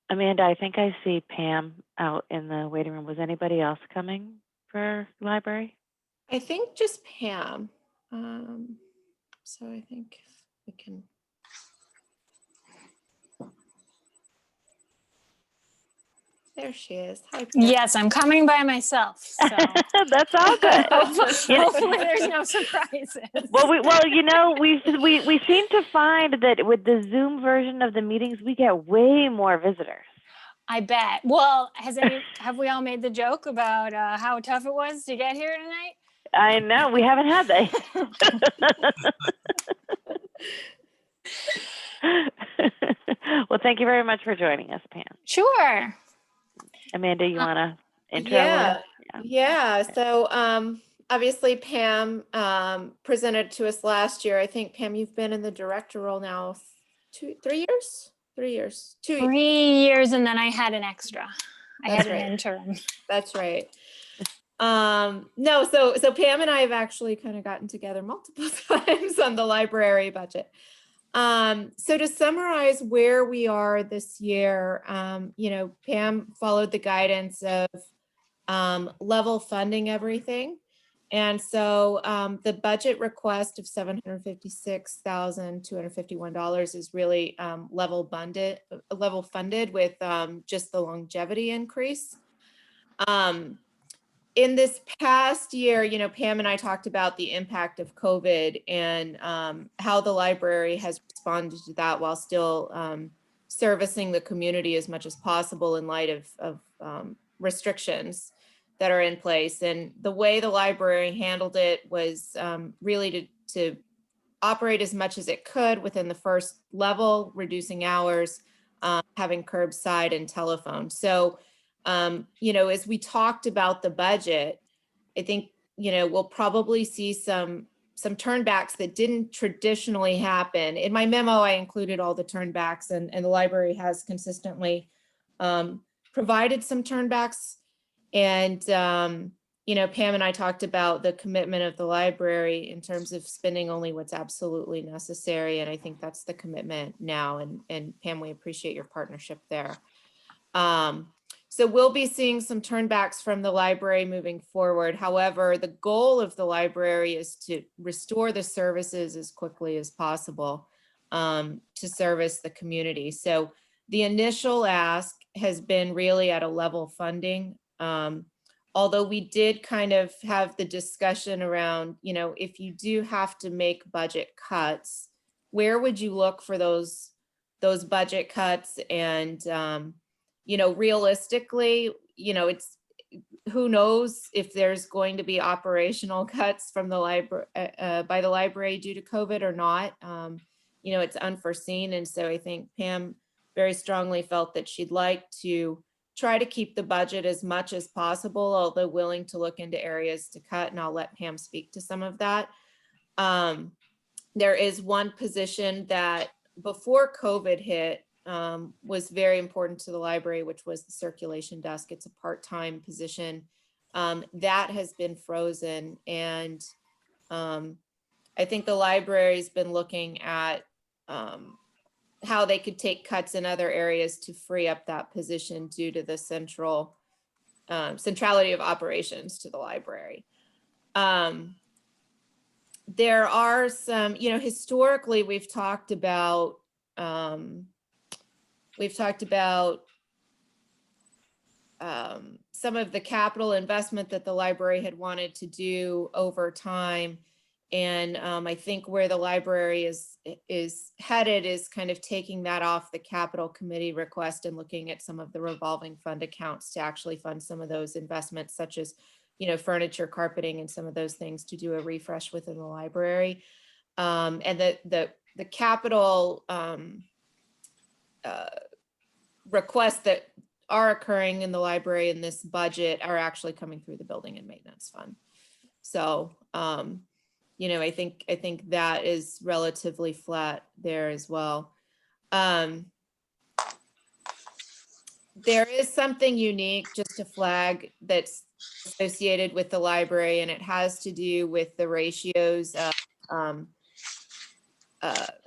Amanda, I think I see Pam out in the waiting room. Was anybody else coming for library? I think just Pam. So I think we can. There she is. Hi, Pam. Yes, I'm coming by myself. So That's all good. hopefully there's no surprises. Well, we seem to find that with the Zoom version of the meetings, we get way more visitors. I bet. Well, have we all made the joke about how tough it was to get here tonight? I know, we haven't had that. Well, thank you very much for joining us, Pam. Sure. Amanda, you want to intro? Yeah. us? Yeah. So obviously Pam presented to us last year. I think, Pam, you've been in the director role now 3 years? 3 years, 2 years. 3 years, and then I had an extra. I That's had an right. interim. That's right. No, so Pam and I have actually kind of gotten together multiple times on the library budget. So to summarize where we are this year, you know, Pam followed the guidance of level funding everything. And so the budget request of $756,251 is really level funded with just the longevity increase. In this past year, you know, Pam and I talked about the impact of COVID and how the library has responded to that while still servicing the community as much as possible in light of restrictions that are in place. And the way the library handled it was really to operate as much as it could within the first level, reducing hours, having curbside and telephone. So, you know, as we talked about the budget, I think, you know, we'll probably see some turnbacks that didn't traditionally happen. In my memo, I included all the turnbacks, and the library has consistently provided some turnbacks. And, you know, Pam and I talked about the commitment of the library in terms of spending only what's absolutely necessary. And I think that's the commitment now. And Pam, we appreciate your partnership there. So we'll be seeing some turnbacks from the library moving forward. However, the goal of the library is to restore the services as quickly as possible to service the community. So the initial ask has been really at a level funding. Although we did kind of have the discussion around, you know, if you do have to make budget cuts, where would you look for those budget cuts? And, you know, realistically, you know, it's, who knows if there's going to be operational cuts from the library by the library due to COVID or not. You know, it's unforeseen. And so I think Pam very strongly felt that she'd like to try to keep the budget as much as possible, although willing to look into areas to cut. And I'll let Pam speak to some of that. There is one position that before COVID hit was very important to the library, which was the circulation desk. It's a part-time position that has been frozen. And I think the library's been looking at how they could take cuts in other areas to free up that position due to the centrality of operations to the library. There are some, you know, historically we've talked about some of the capital investment that the library had wanted to do over time. And I think where the library is headed is kind of taking that off the capital committee request and looking at some of the revolving fund accounts to actually fund some of those investments, such as, you know, furniture, carpeting, and some of those things to do a refresh within the library. And the capital requests that are occurring in the library in this budget are actually coming through the building and maintenance fund. So, you know, I think that is relatively flat there as well. There is something unique, just to flag, that's associated with the library, and it has to do with the ratios of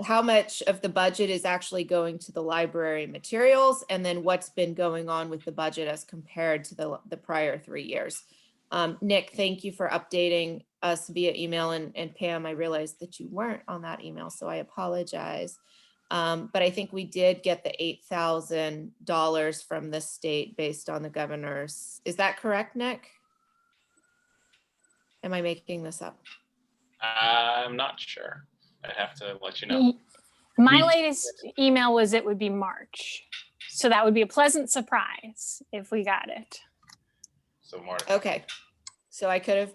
how much of the budget is actually going to the library materials, and then what's been going on with the budget as compared to the prior 3 years. Nick, thank you for updating us via email, and Pam, I realized that you weren't on that email, so I apologize. But I think we did get the $8,000 from the state based on the governor's. Is that correct, Nick? Am I making this up? I'm not sure. I'd have to let you know. My latest email was it would be March. So that would be a pleasant surprise if we got it. So March. Okay. So I could have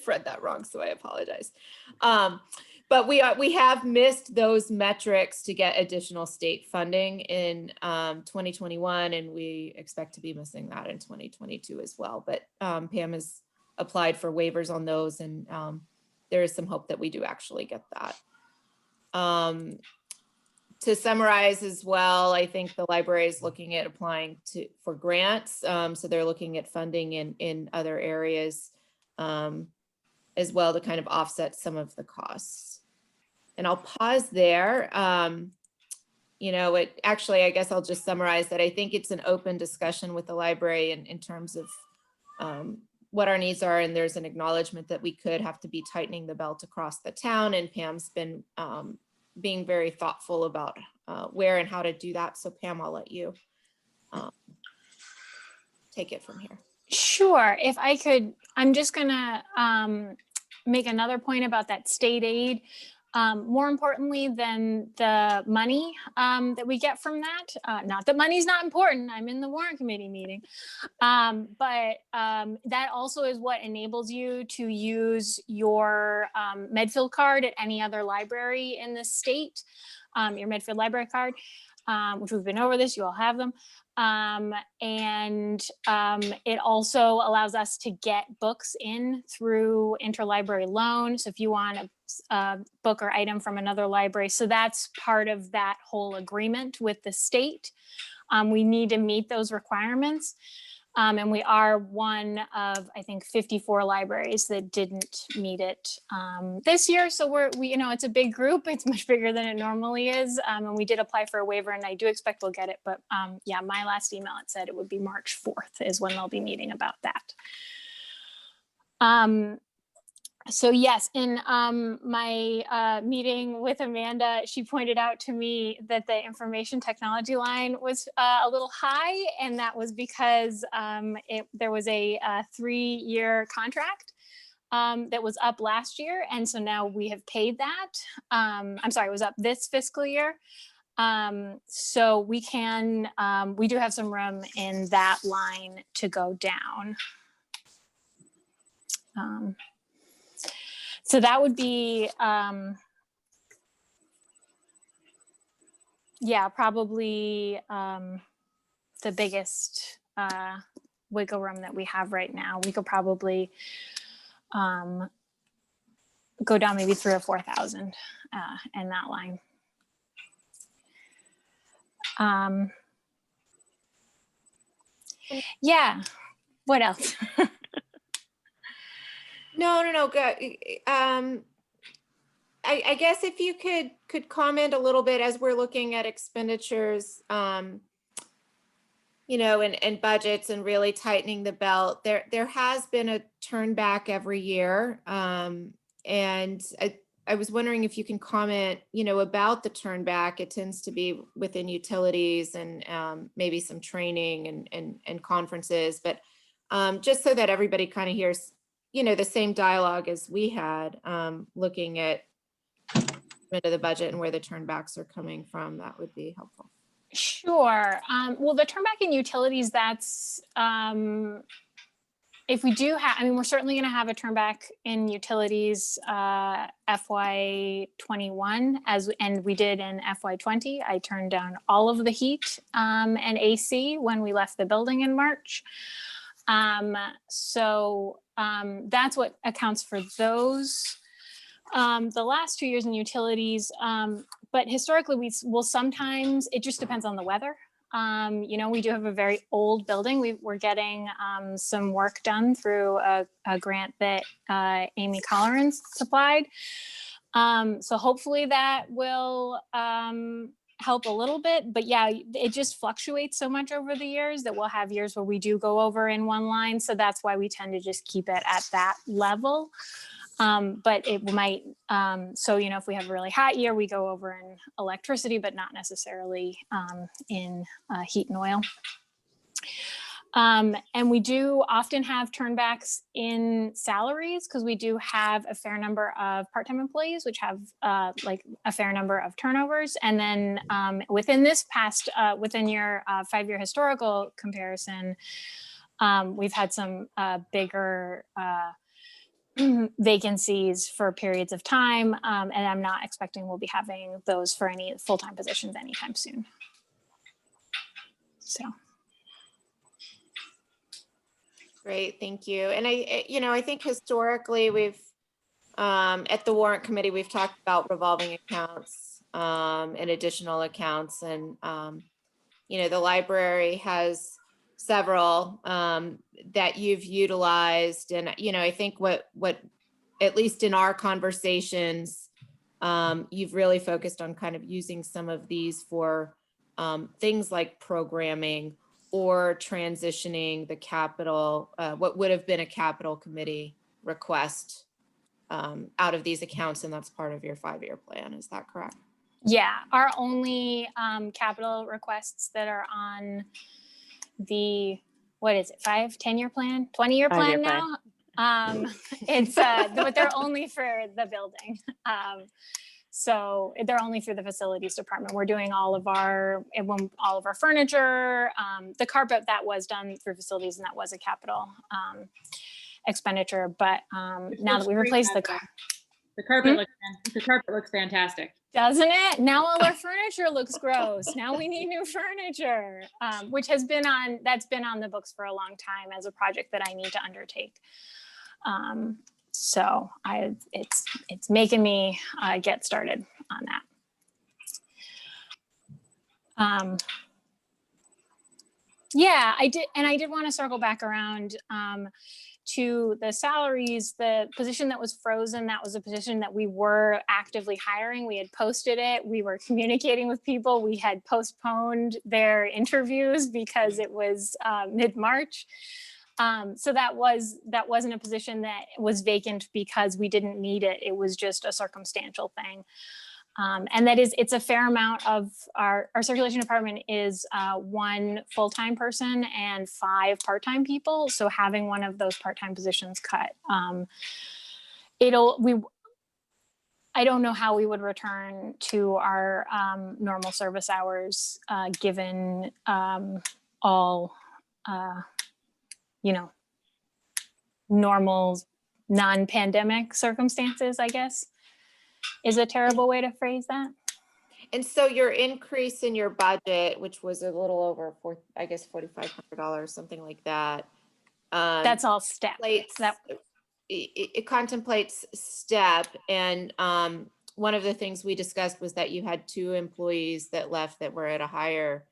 read that wrong, so I apologize. But we have missed those metrics to get additional state funding in 2021, and we expect to be missing that in 2022 as well. But Pam is applied for waivers on those, and there is some hope that we do actually get that. To summarize as well, I think the library is looking at applying for grants. So they're looking at funding in other areas as well to kind of offset some of the costs. And I'll pause there. You know, I guess I'll just summarize that I think it's an open discussion with the library in terms of what our needs are. And there's an acknowledgement that we could have to be tightening the belt across the town. And Pam's been being very thoughtful about where and how to do that. So Pam, I'll let you take it from here. Sure. If I could, I'm just gonna make another point about that state aid. More importantly than the money that we get from that, not that money's not important, I'm in the warrant committee meeting, but that also is what enables you to use your Medfield card at any other library in the state, your Medfield library card, which we've been over this, you all have them. It also allows us to get books in through interlibrary loan. So if you want a book or item from another library, so that's part of that whole agreement with the state. We need to meet those requirements. And we are one of, I think, 54 libraries that didn't meet it this year. So we, you know, it's a big group. It's much bigger than it normally is. And we did apply for a waiver, and I do expect we'll get it. But yeah, my last email, it said it would be March 4th is when they'll be meeting about that. So yes, in my meeting with Amanda, she pointed out to me that the information technology line was a little high, and that was because there was a 3-year contract that was up last year, and so now we have paid that. I'm sorry, it was up this fiscal year. So we can, we do have some room in that line to go down. So that would be, yeah, probably the biggest wiggle room that we have right now. We could probably go down maybe 3,000 or 4,000 in that line. Yeah, what else? No, good. I guess if you could comment a little bit as we're looking at expenditures, you know, and budgets and really tightening the belt. There has been a turn back every year. And I was wondering if you can comment, you know, about the turn back. It tends to be within utilities and maybe some training and conferences, but just so that everybody kind of hears, you know, the same dialogue as we had, looking at the budget and where the turnbacks are coming from, that would be helpful. Sure. Well, the turnback in utilities, that's, if we do have, I mean, we're certainly going to have a turnback in utilities FY21 and we did in FY20. I turned down all of the heat and AC when we left the building in March. So that's what accounts for those. The last 2 years in utilities, but historically we will sometimes, it just depends on the weather. You know, we do have a very old building. We're getting some work done through a grant that Amy Colleran supplied. So hopefully that will help a little bit, but yeah, it just fluctuates so much over the years that we'll have years where we do go over in one line. So that's why we tend to just keep it at that level. But it might, so, you know, if we have a really hot year, we go over in electricity, but not necessarily in heat and oil. And we do often have turnbacks in salaries because we do have a fair number of part-time employees, which have like a fair number of turnovers. And then within this past, within your 5-year historical comparison, we've had some bigger vacancies for periods of time. And I'm not expecting we'll be having those for any full-time positions anytime soon. So. Great, thank you. And I think historically we've, at the warrant committee, we've talked about revolving accounts, and additional accounts, and, the library has several, that you've utilized. And, I think what, at least in our conversations, you've really focused on kind of using some of these for, things like programming or transitioning the capital, what would have been a capital committee request, out of these accounts, and that's part of your 5-year plan. Is that correct? Yeah, our only capital requests that are on the, what is it, 10-year plan, 20-year plan 5-year plan. now? It's, but they're only for the building. So they're only through the facilities department. We're doing all of our furniture, the carpet that was done through facilities, and that was a capital expenditure. But now that we replaced the carpet looks fantastic. Doesn't it? Now all our furniture looks gross. Now we need new furniture, which has been on the books for a long time as a project that I need to undertake. So it's making me get started on that. Yeah, I did want to circle back around to the salaries. The position that was frozen, that was a position that we were actively hiring. We had posted it. We were communicating with people. We had postponed their interviews because it was mid-March. So that wasn't a position that was vacant because we didn't need it. It was just a circumstantial thing. And it's a fair amount of our circulation department is 1 full-time person and 5 part-time people. So having one of those part-time positions cut, I don't know how we would return to our normal service hours given all normal non-pandemic circumstances, I guess, is a terrible way to phrase that. And so your increase in your budget, which was a little over $4,500, something like that. That's all step. It contemplates step. And one of the things we discussed was that you had 2 employees that left that were at a higher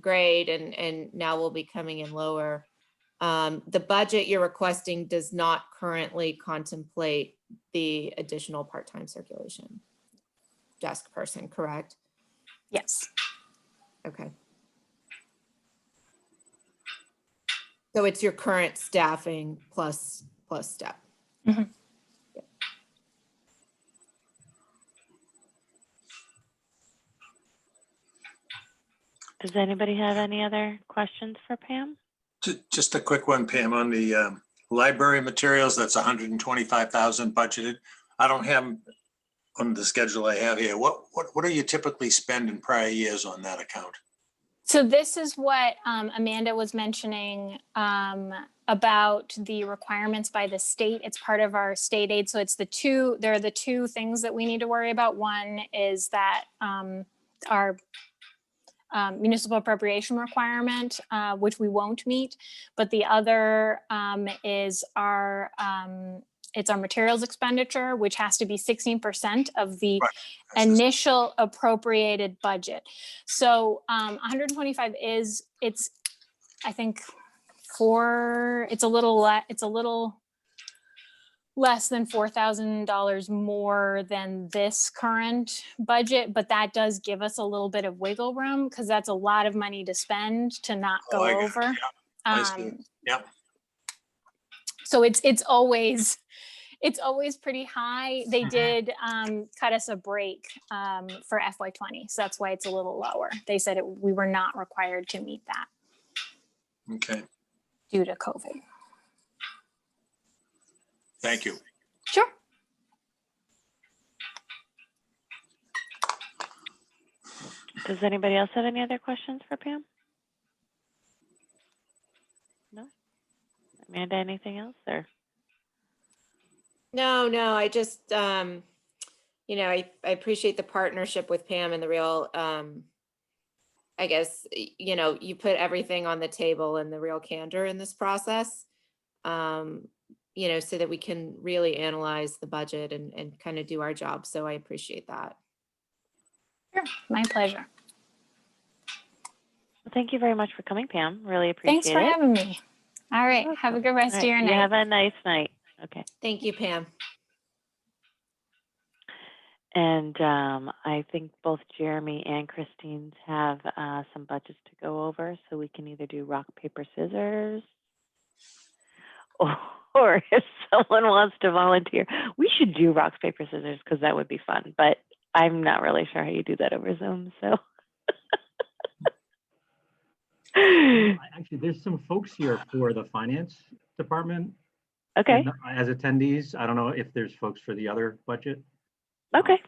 grade and now will be coming in lower. The budget you're requesting does not currently contemplate the additional part-time circulation desk person, correct? Yes. Okay. So it's your current staffing plus step. Mm-hmm. Yep. Does anybody have any other questions for Pam? Just a quick one, Pam, on the library materials, that's 125,000 budgeted. I don't have on the schedule I have here. What do you typically spend in prior years on that account? So this is what Amanda was mentioning about the requirements by the state. It's part of our state aid. So there are the 2 things that we need to worry about. One is that our municipal appropriation requirement, which we won't meet, but the other is it's our materials expenditure, which has to be 16% of the initial appropriated budget. So 125 it's I think it's a little less than $4,000 more than this current budget, but that does give us a little bit of wiggle room because that's a lot of money to spend to not go over. Yeah, I see. Yep. So it's always pretty high. They did cut us a break for FY20, so that's why it's a little lower. They said we were not required to meet that. Okay. Due to COVID. Thank you. Sure. Does anybody else have any other questions for Pam? No? Amanda, anything else or? No, I just, I appreciate the partnership with Pam and the real, I guess, you put everything on the table and the real candor in this process. you know, so that we can really analyze the budget and kind of do our job. So I appreciate that. Sure, my pleasure. Well, thank you very much for coming, Pam. Really appreciate Thanks for it. having me. All right, You're have a welcome. good rest All of your right, night. you have a nice night. Okay. Thank you, Pam. And I think both Jeremy and Christine's have some budgets to go over, so we can either do rock, paper, scissors, or if someone wants to volunteer, we should do rock, paper, scissors because that would be fun. But I'm not really sure how you do that over Zoom. So Actually, there's some folks here for the finance department. okay, As attendees, I don't know if there's folks for the other budget, okay.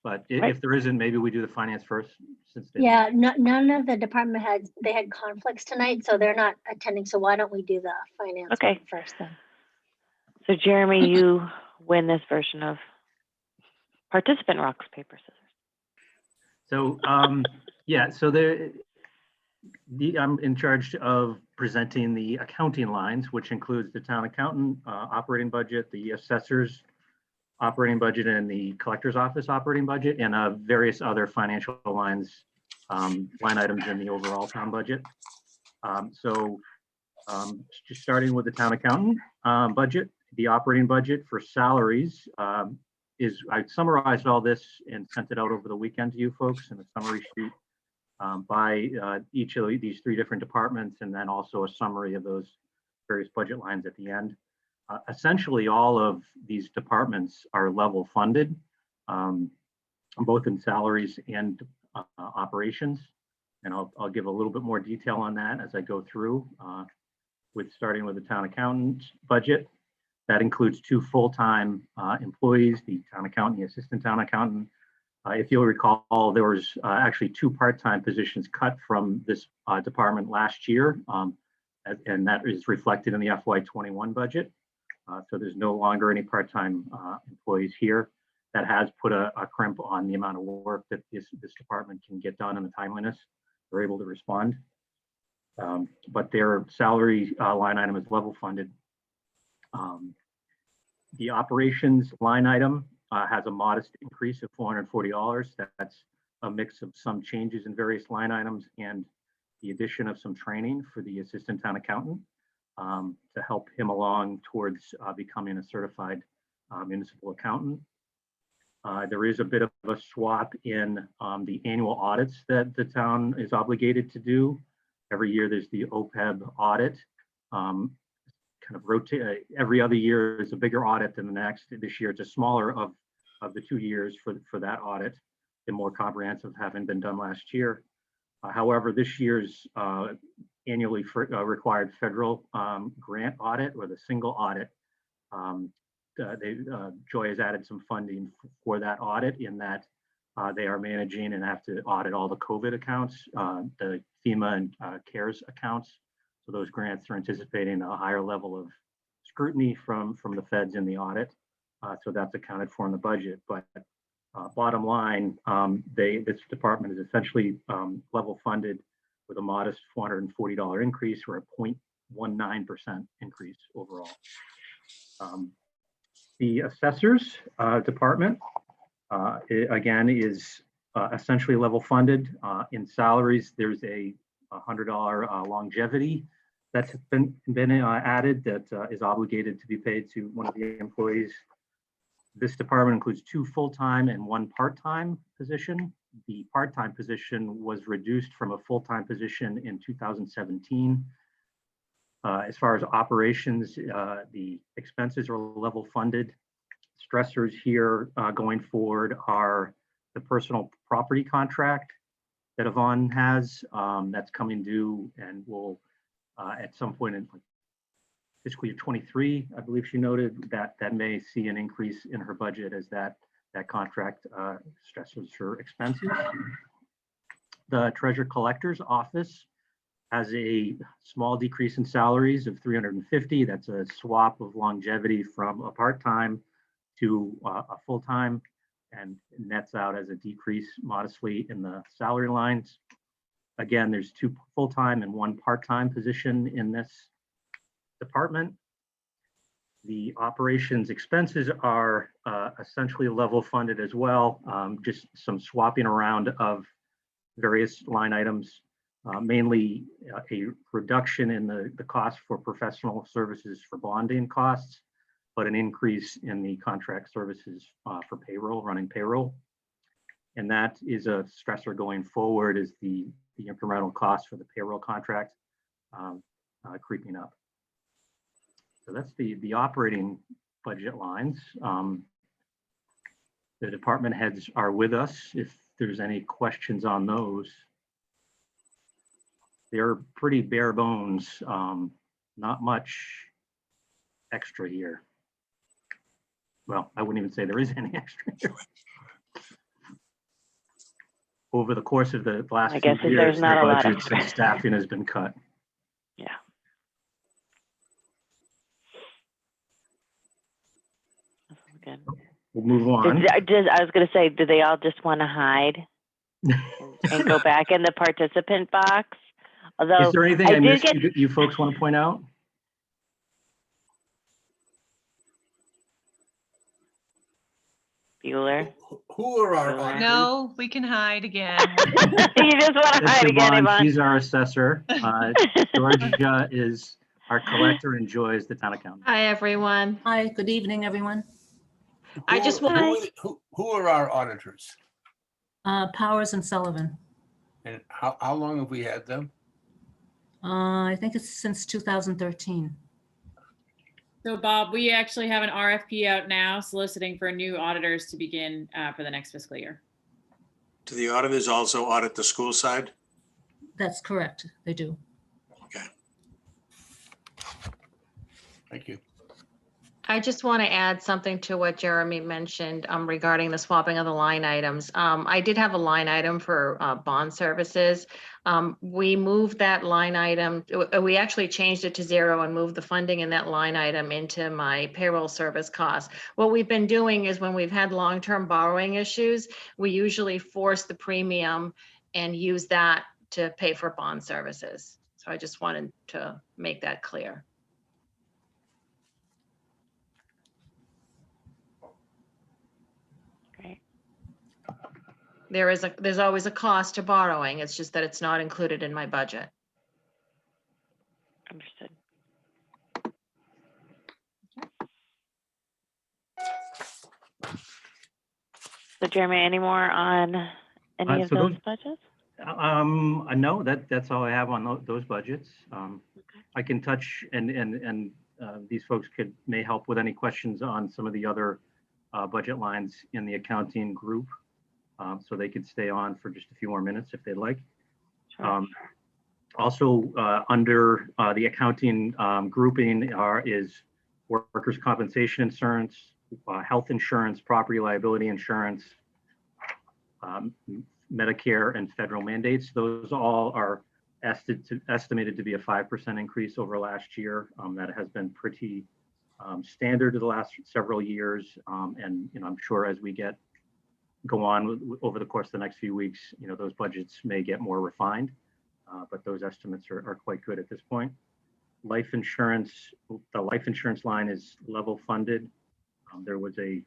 but Right. if there isn't, maybe we do the finance first since they. Yeah, none of the department heads, they had conflicts tonight, so they're not attending. So why don't we do the finance Okay. one first then? So Jeremy, you win this version of participant rocks, paper, scissors. So, yeah, so I'm in charge of presenting the accounting lines, which includes the town accountant, operating budget, the assessor's operating budget, and the collector's office operating budget, and various other financial lines, line items in the overall town budget. Just starting with the town accountant budget, the operating budget for salaries I summarized all this and sent it out over the weekend to you folks in a summary sheet by each of these three different departments, and then also a summary of those various budget lines at the end. Essentially, all of these departments are level funded, both in salaries and operations. And I'll give a little bit more detail on that as I go through, starting with the town accountant budget. That includes 2 full-time employees, the town accountant, the assistant town accountant. If you'll recall, there was actually 2 part-time positions cut from this department last year, and that is reflected in the FY21 budget. So there's no longer any part-time employees here. That has put a crimp on the amount of work that this department can get done and the timeliness they're able to respond. But their salary line item is level funded. The operations line item has a modest increase of $440. That's a mix of some changes in various line items and the addition of some training for the assistant town accountant to help him along towards becoming a certified municipal accountant. There is a bit of a swap in the annual audits that the town is obligated to do. Every year there's the Opeb audit. Kind of rotate every other year is a bigger audit than the next. This year it's a smaller of the 2 years for that audit, and more comprehensive having been done last year. However, this year's annually required federal grant audit, or the single audit, Joy has added some funding for that audit, in that they are managing and have to audit all the COVID accounts, the FEMA and CARES accounts. So those grants are anticipating a higher level of scrutiny from the feds in the audit. So that's accounted for in the budget. But bottom line, this department is essentially level funded with a modest $440 increase, or a 0.19% increase overall. The assessors department, again, is essentially level funded. In salaries, there's a $100 longevity that's been added that is obligated to be paid to one of the employees. This department includes 2 full-time and 1 part-time position. The part-time position was reduced from a full-time position in 2017. As far as operations, the expenses are level funded. Stressors here going forward are the personal property contract that Yvonne has, that's coming due and will at some point in fiscal year 23, I believe she noted that may see an increase in her budget as that contract stresses her expenses. The treasurer collector's office has a small decrease in salaries of $350. That's a swap of longevity from a part-time to a full-time, and nets out as a decrease modestly in the salary lines. Again, there's 2 full-time and 1 part-time position in this department. The operations expenses are essentially level funded as well, just some swapping around of various line items, mainly a reduction in the cost for professional services for bonding costs, but an increase in the contract services for payroll, running payroll. And that is a stressor going forward, is the incremental cost for the payroll contract creeping up. So that's the operating budget lines. The department heads are with us if there's any questions on those. They're pretty bare bones, not much extra here. Well, I wouldn't even say there is any extra here. Over the course of the last I few guess if years, there's not their a lot budgets and extra. staffing has been cut. Yeah. That's good. We'll move on. I was going to say, do they all just want to hide and go back in the participant box? Although Is there anything I I did missed get you folks want to point out? Bueller. Who are our Bueller. auditors? No, we can hide again. You just want to That's hide again, Yvonne. Yvonne. She's our assessor. Georgia is our collector and Joy is the town accountant. Hi, everyone. Hi, good evening, everyone. I Who just are- want- who are our auditors? Powers and Sullivan. And how long have we had them? I think it's since 2013. So Bob, we actually have an RFP out now soliciting for new auditors to begin for the next fiscal year. Do the auditors also audit the school side? That's correct, they do. Okay. Thank you. I just want to add something to what Jeremy mentioned regarding the swapping of the line items. I did have a line item for bond services. We moved that line item, we actually changed it to 0 and moved the funding in that line item into my payroll service costs. What we've been doing is when we've had long-term borrowing issues, we usually force the premium and use that to pay for bond services. So I just wanted to make that clear. Great. There's always a cost to borrowing. It's just that it's not included in my budget. Understood. So Jeremy, any more on any of so those those- budgets? No, that's all I have on those budgets. I can touch and these folks may help with any questions on some of the other budget lines in the accounting group. So they could stay on for just a few more minutes if they'd like. Sure. Also, under the accounting grouping is workers' compensation insurance, health insurance, property liability insurance, Medicare and federal mandates. Those all are estimated to be a 5% increase over last year. That has been pretty standard the last several years. And I'm sure as we go on over the course of the next few weeks, those budgets may get more refined, but those estimates are quite good at this point. Life insurance, the life insurance line is level funded. There was an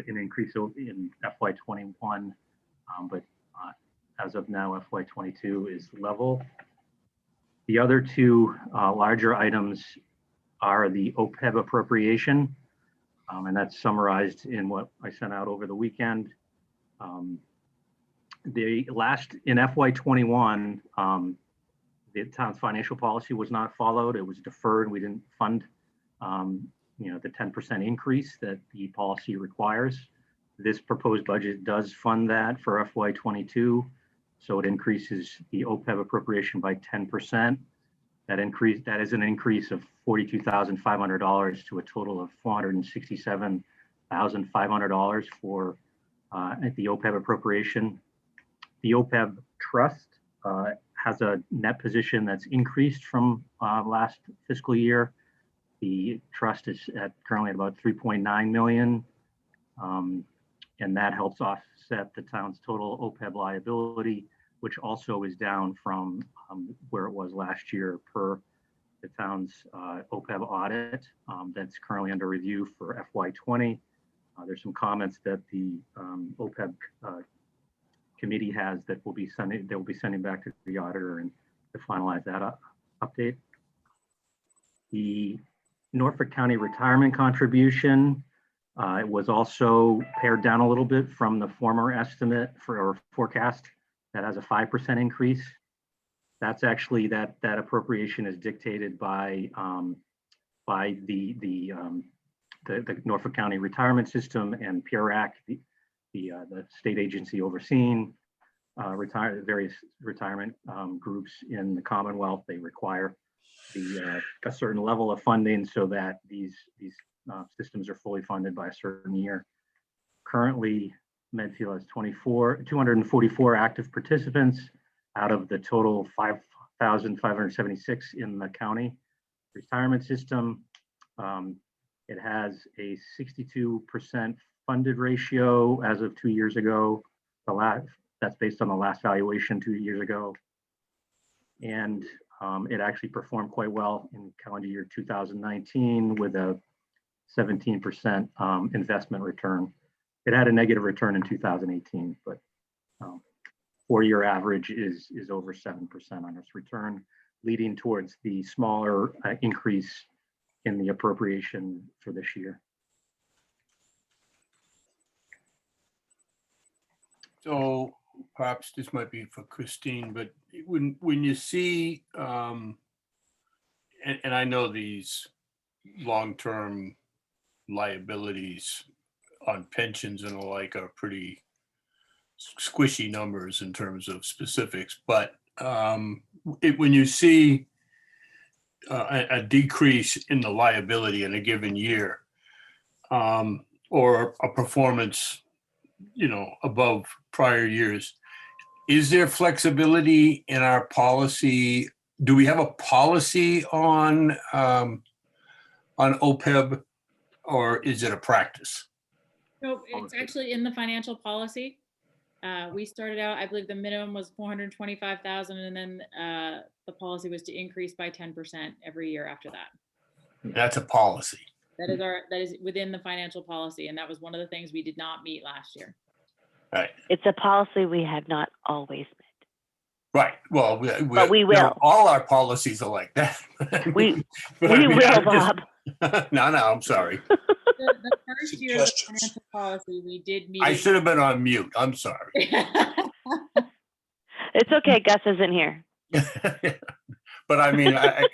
increase in FY21, but as of now, FY22 is level. The other two larger items are the Opeb Appropriation, and that's summarized in what I sent out over the weekend. In FY21, the town's financial policy was not followed. It was deferred. We didn't fund, the 10% increase that the policy requires. This proposed budget does fund that for FY22. So it increases the Opeb appropriation by 10%. That is an increase of $42,500 to a total of $467,500 for the Opeb appropriation. The Opeb trust has a net position that's increased from last fiscal year. The trust is currently at about 3.9 million. And that helps offset the town's total Opeb liability, which also is down from where it was last year per the town's Opeb audit that's currently under review for FY20. There's some comments that the Opeb committee has that will be sending back to the auditor and to finalize that update. The Norfolk County retirement contribution it was also pared down a little bit from the former estimate or forecast that has a 5% increase. That's actually that appropriation is dictated by the Norfolk County retirement system and PRAC, the state agency overseeing various retirement groups in the Commonwealth. They require a certain level of funding so that these systems are fully funded by a certain year. Currently, Medfield has 244 active participants out of the total 5,576 in the county retirement system. It has a 62% funded ratio as of 2 years ago. That's based on the last valuation 2 years ago. And it actually performed quite well in calendar year 2019 with a 17% investment return. It had a negative return in 2018, but 4-year average is over 7% on its return, leading towards the smaller increase in the appropriation for this year. So perhaps this might be for Christine, but when you see, and I know these long-term liabilities on pensions and the like are pretty squishy numbers in terms of specifics, but when you see a decrease in the liability in a given year, or a performance, above prior years, is there flexibility in our policy? Do we have a policy on OPEB, or is it a practice? So it's actually in the financial policy. We started out, I believe the minimum was 425,000, and then the policy was to increase by 10% every year after that. That's a policy. That is within the financial policy, and that was one of the things we did not meet last year. Right. It's a policy we have not always met. Right. Well, but we will. All our policies are like that. We will, Bob. No, I'm sorry. The first year of the financial policy, we did meet. I should have been on mute. I'm sorry. It's okay. Gus isn't here. But I mean, I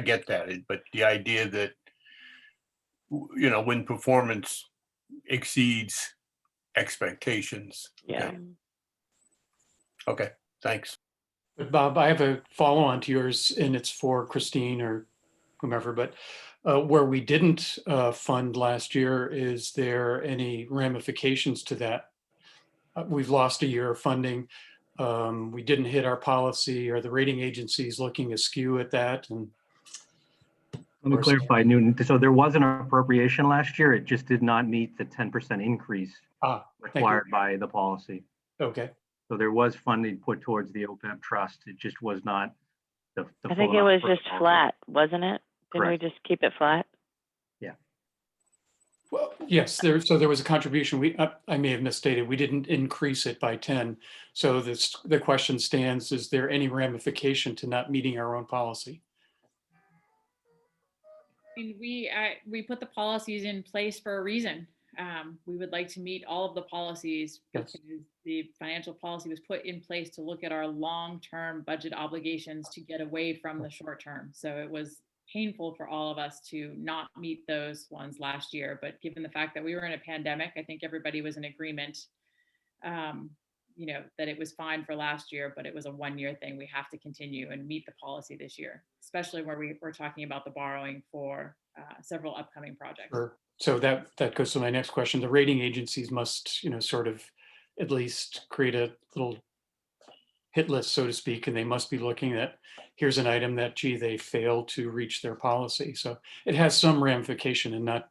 get that. But the idea that, when performance exceeds expectations. Yeah. Okay, thanks. But Bob, I have a follow-on to yours, and it's for Christine or whomever, but where we didn't fund last year, is there any ramifications to that? We've lost a year of funding. We didn't hit our policy. Are the rating agencies looking askew at that? And let me clarify, Newton. So there was an appropriation last year. It just did not meet the 10% increase required by the policy. Okay. So there was funding put towards the OPEB trust. It just was not the I think it was just flat, wasn't it? Didn't we just keep it flat? Yeah. Well, yes, so there was a contribution. I may have misstated. We didn't increase it by 10. So the question stands, is there any ramification to not meeting our own policy? I mean, we put the policies in place for a reason. We would like to meet all of the policies because the financial policy was put in place to look at our long-term budget obligations to get away from the short term. So it was painful for all of us to not meet those ones last year. But given the fact that we were in a pandemic, I think everybody was in agreement, that it was fine for last year, but it was a one-year thing. We have to continue and meet the policy this year, especially where we're talking about the borrowing for several upcoming projects. Sure. So that goes to my next question. The rating agencies must, sort of at least create a little hit list, so to speak, and they must be looking at, here's an item that, gee, they failed to reach their policy. So it has some ramification in not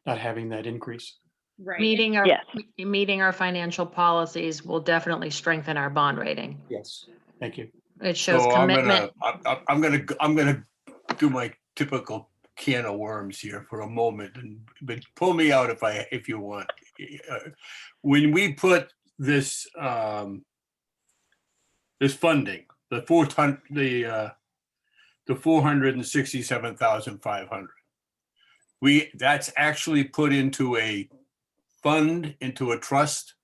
having that increase. Right. Meeting our financial policies will definitely strengthen our bond rating. Yes. Thank you. It shows So commitment. I'm gonna do my typical can of worms here for a moment, but pull me out if you want. When we put this this funding, the 467,500, that's actually put into a fund, into a trust,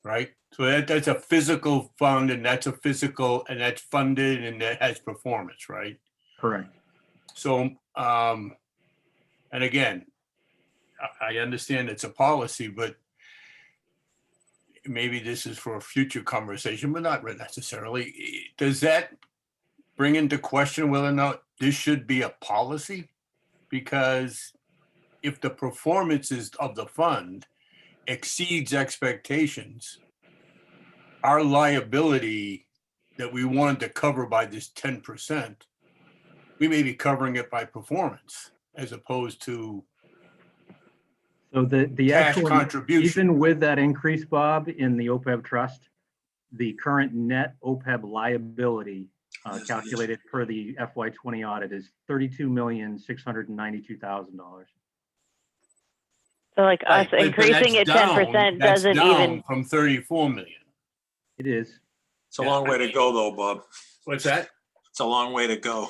right? So that's a physical fund, and that's funded, and that has performance, right? Correct. So, and again, I understand it's a policy, but maybe this is for a future conversation, but not necessarily. Does that bring into question whether or not this should be a policy? Because if the performances of the fund exceeds expectations, our liability that we wanted to cover by this 10%, we may be covering it by performance as opposed to So the cash actual, contribution. even with that increase, Bob, in the Opeb trust, the current net Opeb liability calculated per the FY20 audit is $32,692,000. So like us Right, but increasing it that's 10% that's doesn't down even, from 34 million. It is. It's a long way to go though, Bob. What's that? It's a long way to go.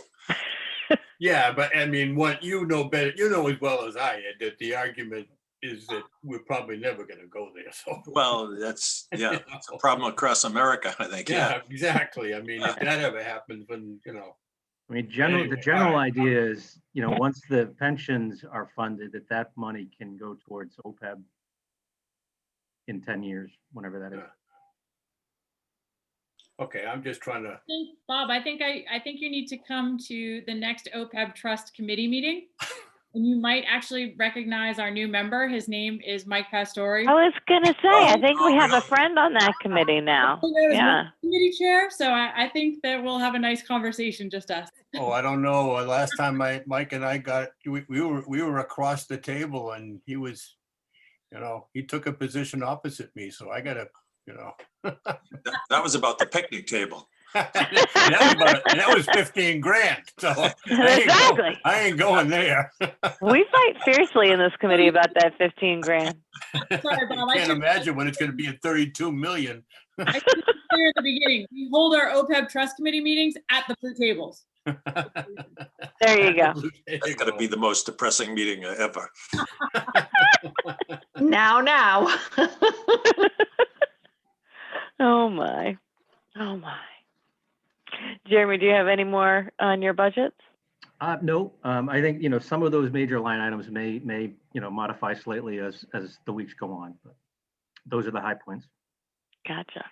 Yeah, but I mean, what you know better, you know as well as I, Ed, that the argument is that we're probably never going to go there. So, Well, that's, yeah, it's a problem across America, I think. yeah, exactly. I mean, if that ever happens, when I mean, the Anyway, general all right. idea is, once the pensions are funded, that money can go towards OPEB in 10 years, whenever that is. Okay, I'm just trying to. Bob, I think you need to come to the next OPEB Trust Committee meeting. And you might actually recognize our new member. His name is Mike Pastore. I was gonna say, I think we have a friend on that committee now. Yeah. Committee chair. So I think that we'll have a nice conversation, just us. Oh, I don't know. Last time Mike and I we were across the table, and he was, he took a position opposite me. So I gotta, That was about the picnic table. that was 15 grand. So Exactly. I ain't going there. We fight fiercely in this committee about that 15 grand. Sorry, Bob, I can't imagine when it's going to be at 32 million. I should be clear at the beginning. We hold our OPEB Trust Committee meetings at the blue tables. There you go. That's got to be the most depressing meeting ever. Now. Oh my. Oh my. Jeremy, do you have any more on your budgets? No, I think, some of those major line items may modify slightly as the weeks go on, but those are the high points. Gotcha.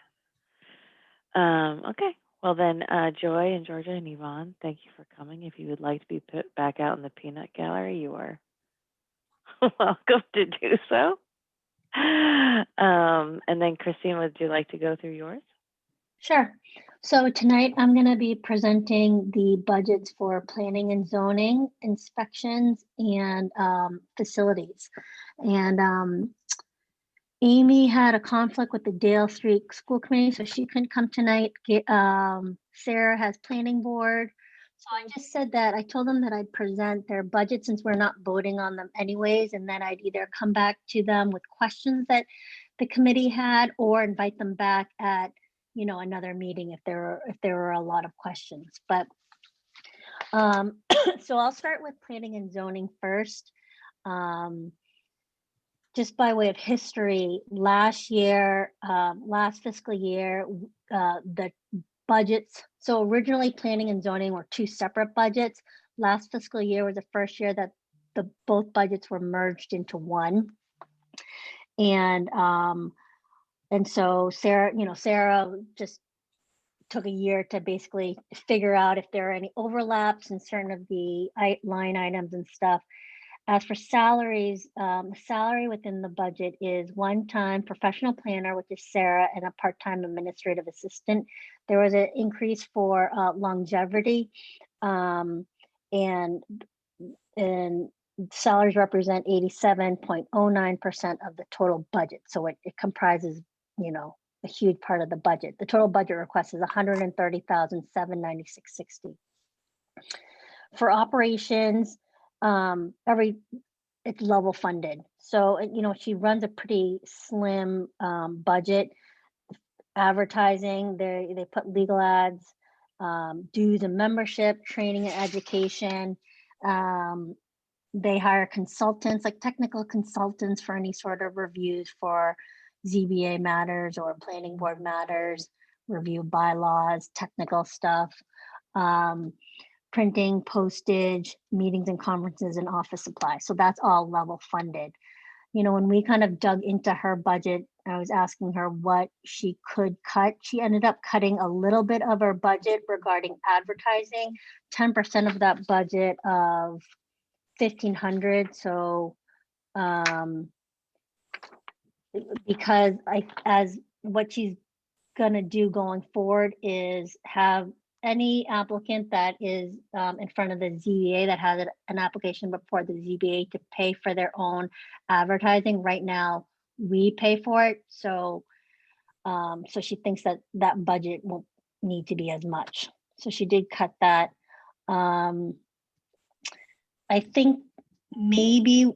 Okay. Well then, Joy and Georgia and Yvonne, thank you for coming. If you would like to be put back out in the peanut gallery, you are welcome to do so. And then Christine, would you like to go through yours? Sure. So tonight I'm going to be presenting the budgets for planning and zoning, inspections, and facilities. And Amy had a conflict with the Dale Street School Committee, so she couldn't come tonight. Sarah has planning board. So I just said that I told them that I'd present their budget since we're not voting on them anyways, and then I'd either come back to them with questions that the committee had or invite them back at another meeting if there were a lot of questions. But so I'll start with planning and zoning first. Just by way of history, last fiscal year, the budgets, so originally planning and zoning were two separate budgets. Last fiscal year was the first year that both budgets were merged into one. And so Sarah just took a year to basically figure out if there are any overlaps in certain of the line items and stuff. As for salaries, the salary within the budget is one-time professional planner, which is Sarah, and a part-time administrative assistant. There was an increase for longevity, and salaries represent 87.09% of the total budget. So it comprises, a huge part of the budget. The total budget request is $130,796.60. for operations, it's level funded. So, she runs a pretty slim budget. Advertising, they put legal ads, dues and membership, training and education. They hire consultants, like technical consultants, for any sort of reviews for ZBA matters or planning board matters, review bylaws, technical stuff, printing, postage, meetings and conferences, and office supplies. So that's all level funded. When we kind of dug into her budget, I was asking her what she could cut. She ended up cutting a little bit of her budget regarding advertising, 10% of that budget of 1,500. So because as what she's gonna do going forward is have any applicant that is in front of the ZBA that has an application before the ZBA to pay for their own advertising. Right now, we pay for it. So so she thinks that that budget won't need to be as much. So she did cut that. I think maybe,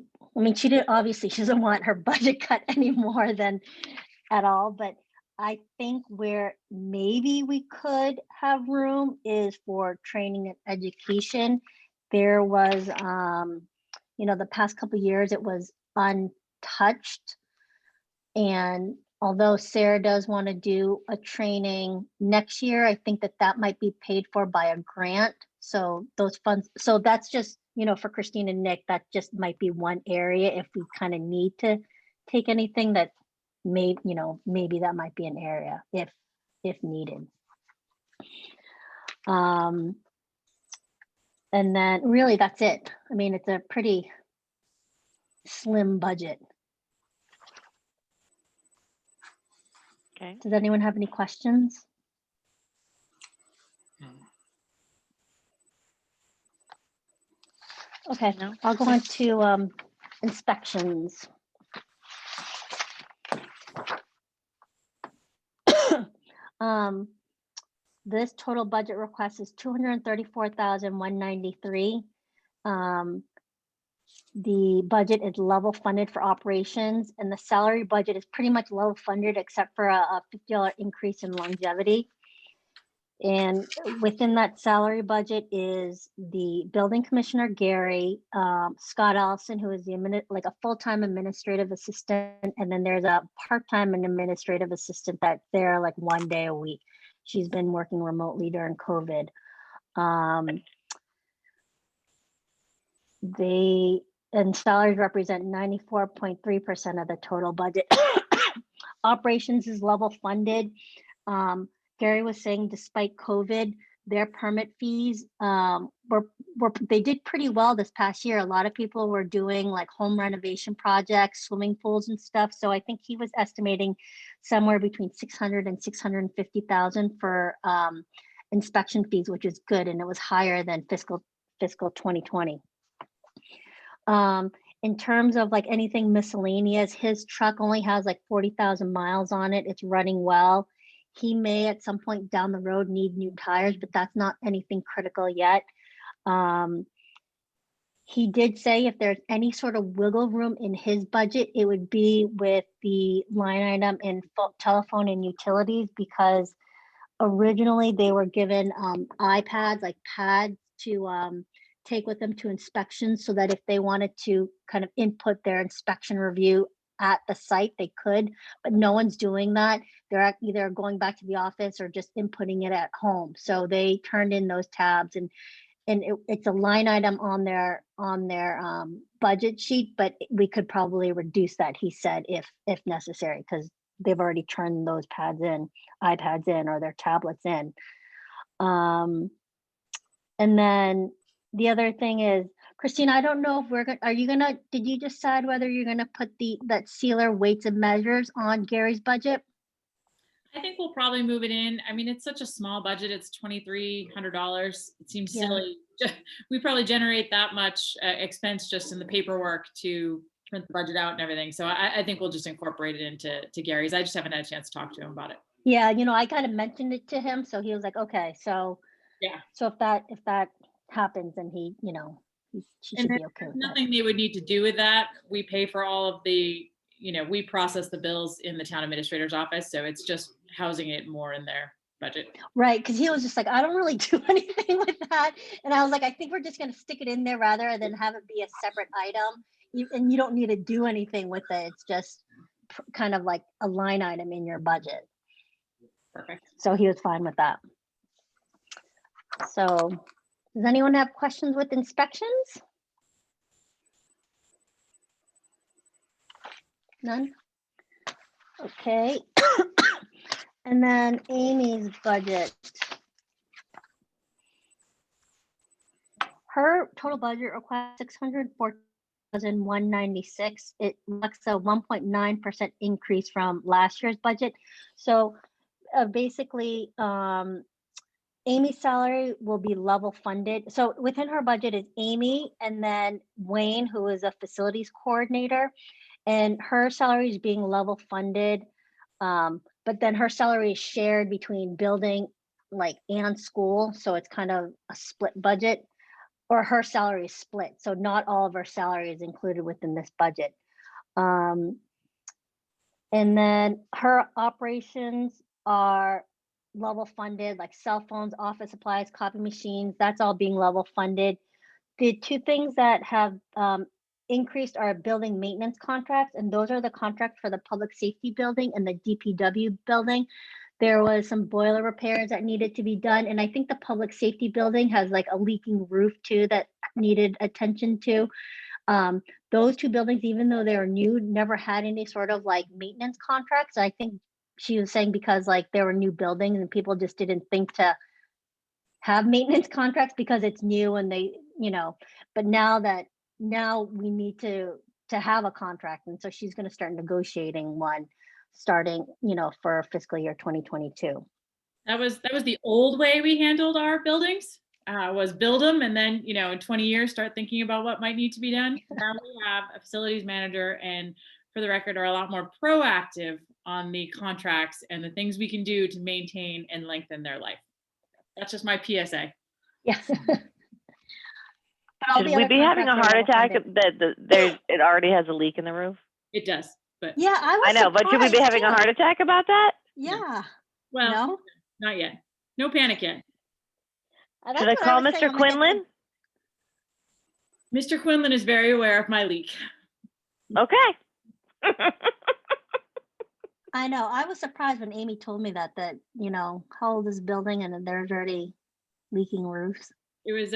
she did, obviously she doesn't want her budget cut any more than at all, but I think where maybe we could have room is for training and education. There was, the past couple of years, it was untouched. And although Sarah does want to do a training next year, I think that might be paid for by a grant. So those funds, so that's just, for Christine and Nick, that just might be one area if we kind of need to take anything that maybe that might be an area if needed. And then really that's it. It's a pretty slim budget. Okay. Does anyone have any questions? Okay, No. I'll go on to inspections. This total budget request is $234,193. The budget is level funded for operations, and the salary budget is pretty much level funded except for a $50 increase in longevity. And within that salary budget is the building commissioner, Gary, Scott Allison, who is a full-time administrative assistant, and then there's a part-time and administrative assistant that's there like 1 day a week. She's been working remotely during COVID. Salaries represent 94.3% of the total budget. Operations is level funded. Gary was saying, despite COVID, their permit fees they did pretty well this past year. A lot of people were doing like home renovation projects, swimming pools and stuff. So I think he was estimating somewhere between 600 and 650,000 for inspection fees, which is good, and it was higher than fiscal 2020. In terms of like anything miscellaneous, his truck only has like 40,000 miles on it. It's running well. He may at some point down the road need new tires, but that's not anything critical yet. He did say if there's any sort of wiggle room in his budget, it would be with the line item in telephone and utilities, because originally they were given iPads, like pads to take with them to inspections, so that if they wanted to kind of input their inspection review at the site, they could, but no one's doing that. They're either going back to the office or just inputting it at home. So they turned in those tabs, and it's a line item on their budget sheet, but we could probably reduce that, he said, if necessary, because they've already turned those iPads in, or their tablets in. And then the other thing is, Christine, I don't know if did you decide whether you're gonna put that sealer weights and measures on Gary's budget? I think we'll probably move it in. It's such a small budget. It's $2,300. It seems silly. We probably generate that much expense just in the paperwork to print the budget out and everything. So I think we'll just incorporate it into Gary's. I just haven't had a chance to talk to him about it. Yeah, I kind of mentioned it to him, so he was like, okay, so yeah. So if that happens, then he, she And should there's be okay with that. nothing they would need to do with that. We pay for all of the, we process the bills in the town administrator's office. So it's just housing it more in their budget. Right, because he was just like, I don't really do anything with that. And I was like, I think we're just gonna stick it in there rather than have it be a separate item. And you don't need to do anything with it. It's just kind of like a line item in your budget. Perfect. So he was fine with that. So does anyone have questions with inspections? None? Okay. And then Amy's budget. Her total budget request $604,196. It looks a 1.9% increase from last year's budget. So basically, Amy's salary will be level funded. So within her budget is Amy and then Wayne, who is a facilities coordinator, and her salary is being level funded. But then her salary is shared between building and school. So it's kind of a split budget, or her salary is split. So not all of her salary is included within this budget. And then her operations are level funded, like cell phones, office supplies, copy machines, that's all being level funded. The two things that have increased our building maintenance contracts, and those are the contracts for the public safety building and the DPW building. There was some boiler repairs that needed to be done, and I think the public safety building has like a leaking roof too that needed attention to. Those two buildings, even though they're new, never had any sort of like maintenance contracts. I think she was saying because like there were new buildings and people just didn't think to have maintenance contracts because it's new and they, but now we need to have a contract. And so she's going to start negotiating one starting, for fiscal year 2022. That was the old way we handled our buildings, was build them and then, in 20 years, start thinking about what might need to be done. Now we have a facilities manager and, for the record, are a lot more proactive on the contracts and the things we can do to maintain and lengthen their life. That's just my PSA. Yeah. Should we be having a heart attack that it already has a leak in the roof? It does, but yeah, I know, but should we be having a heart attack about that? Yeah. Well, no? Not yet. No panic yet. Should I call Mr. Quinlan? Mr. Quinlan is very aware of my leak. Okay. I know. I was surprised when Amy told me that how old is building and there's already leaking roofs. It was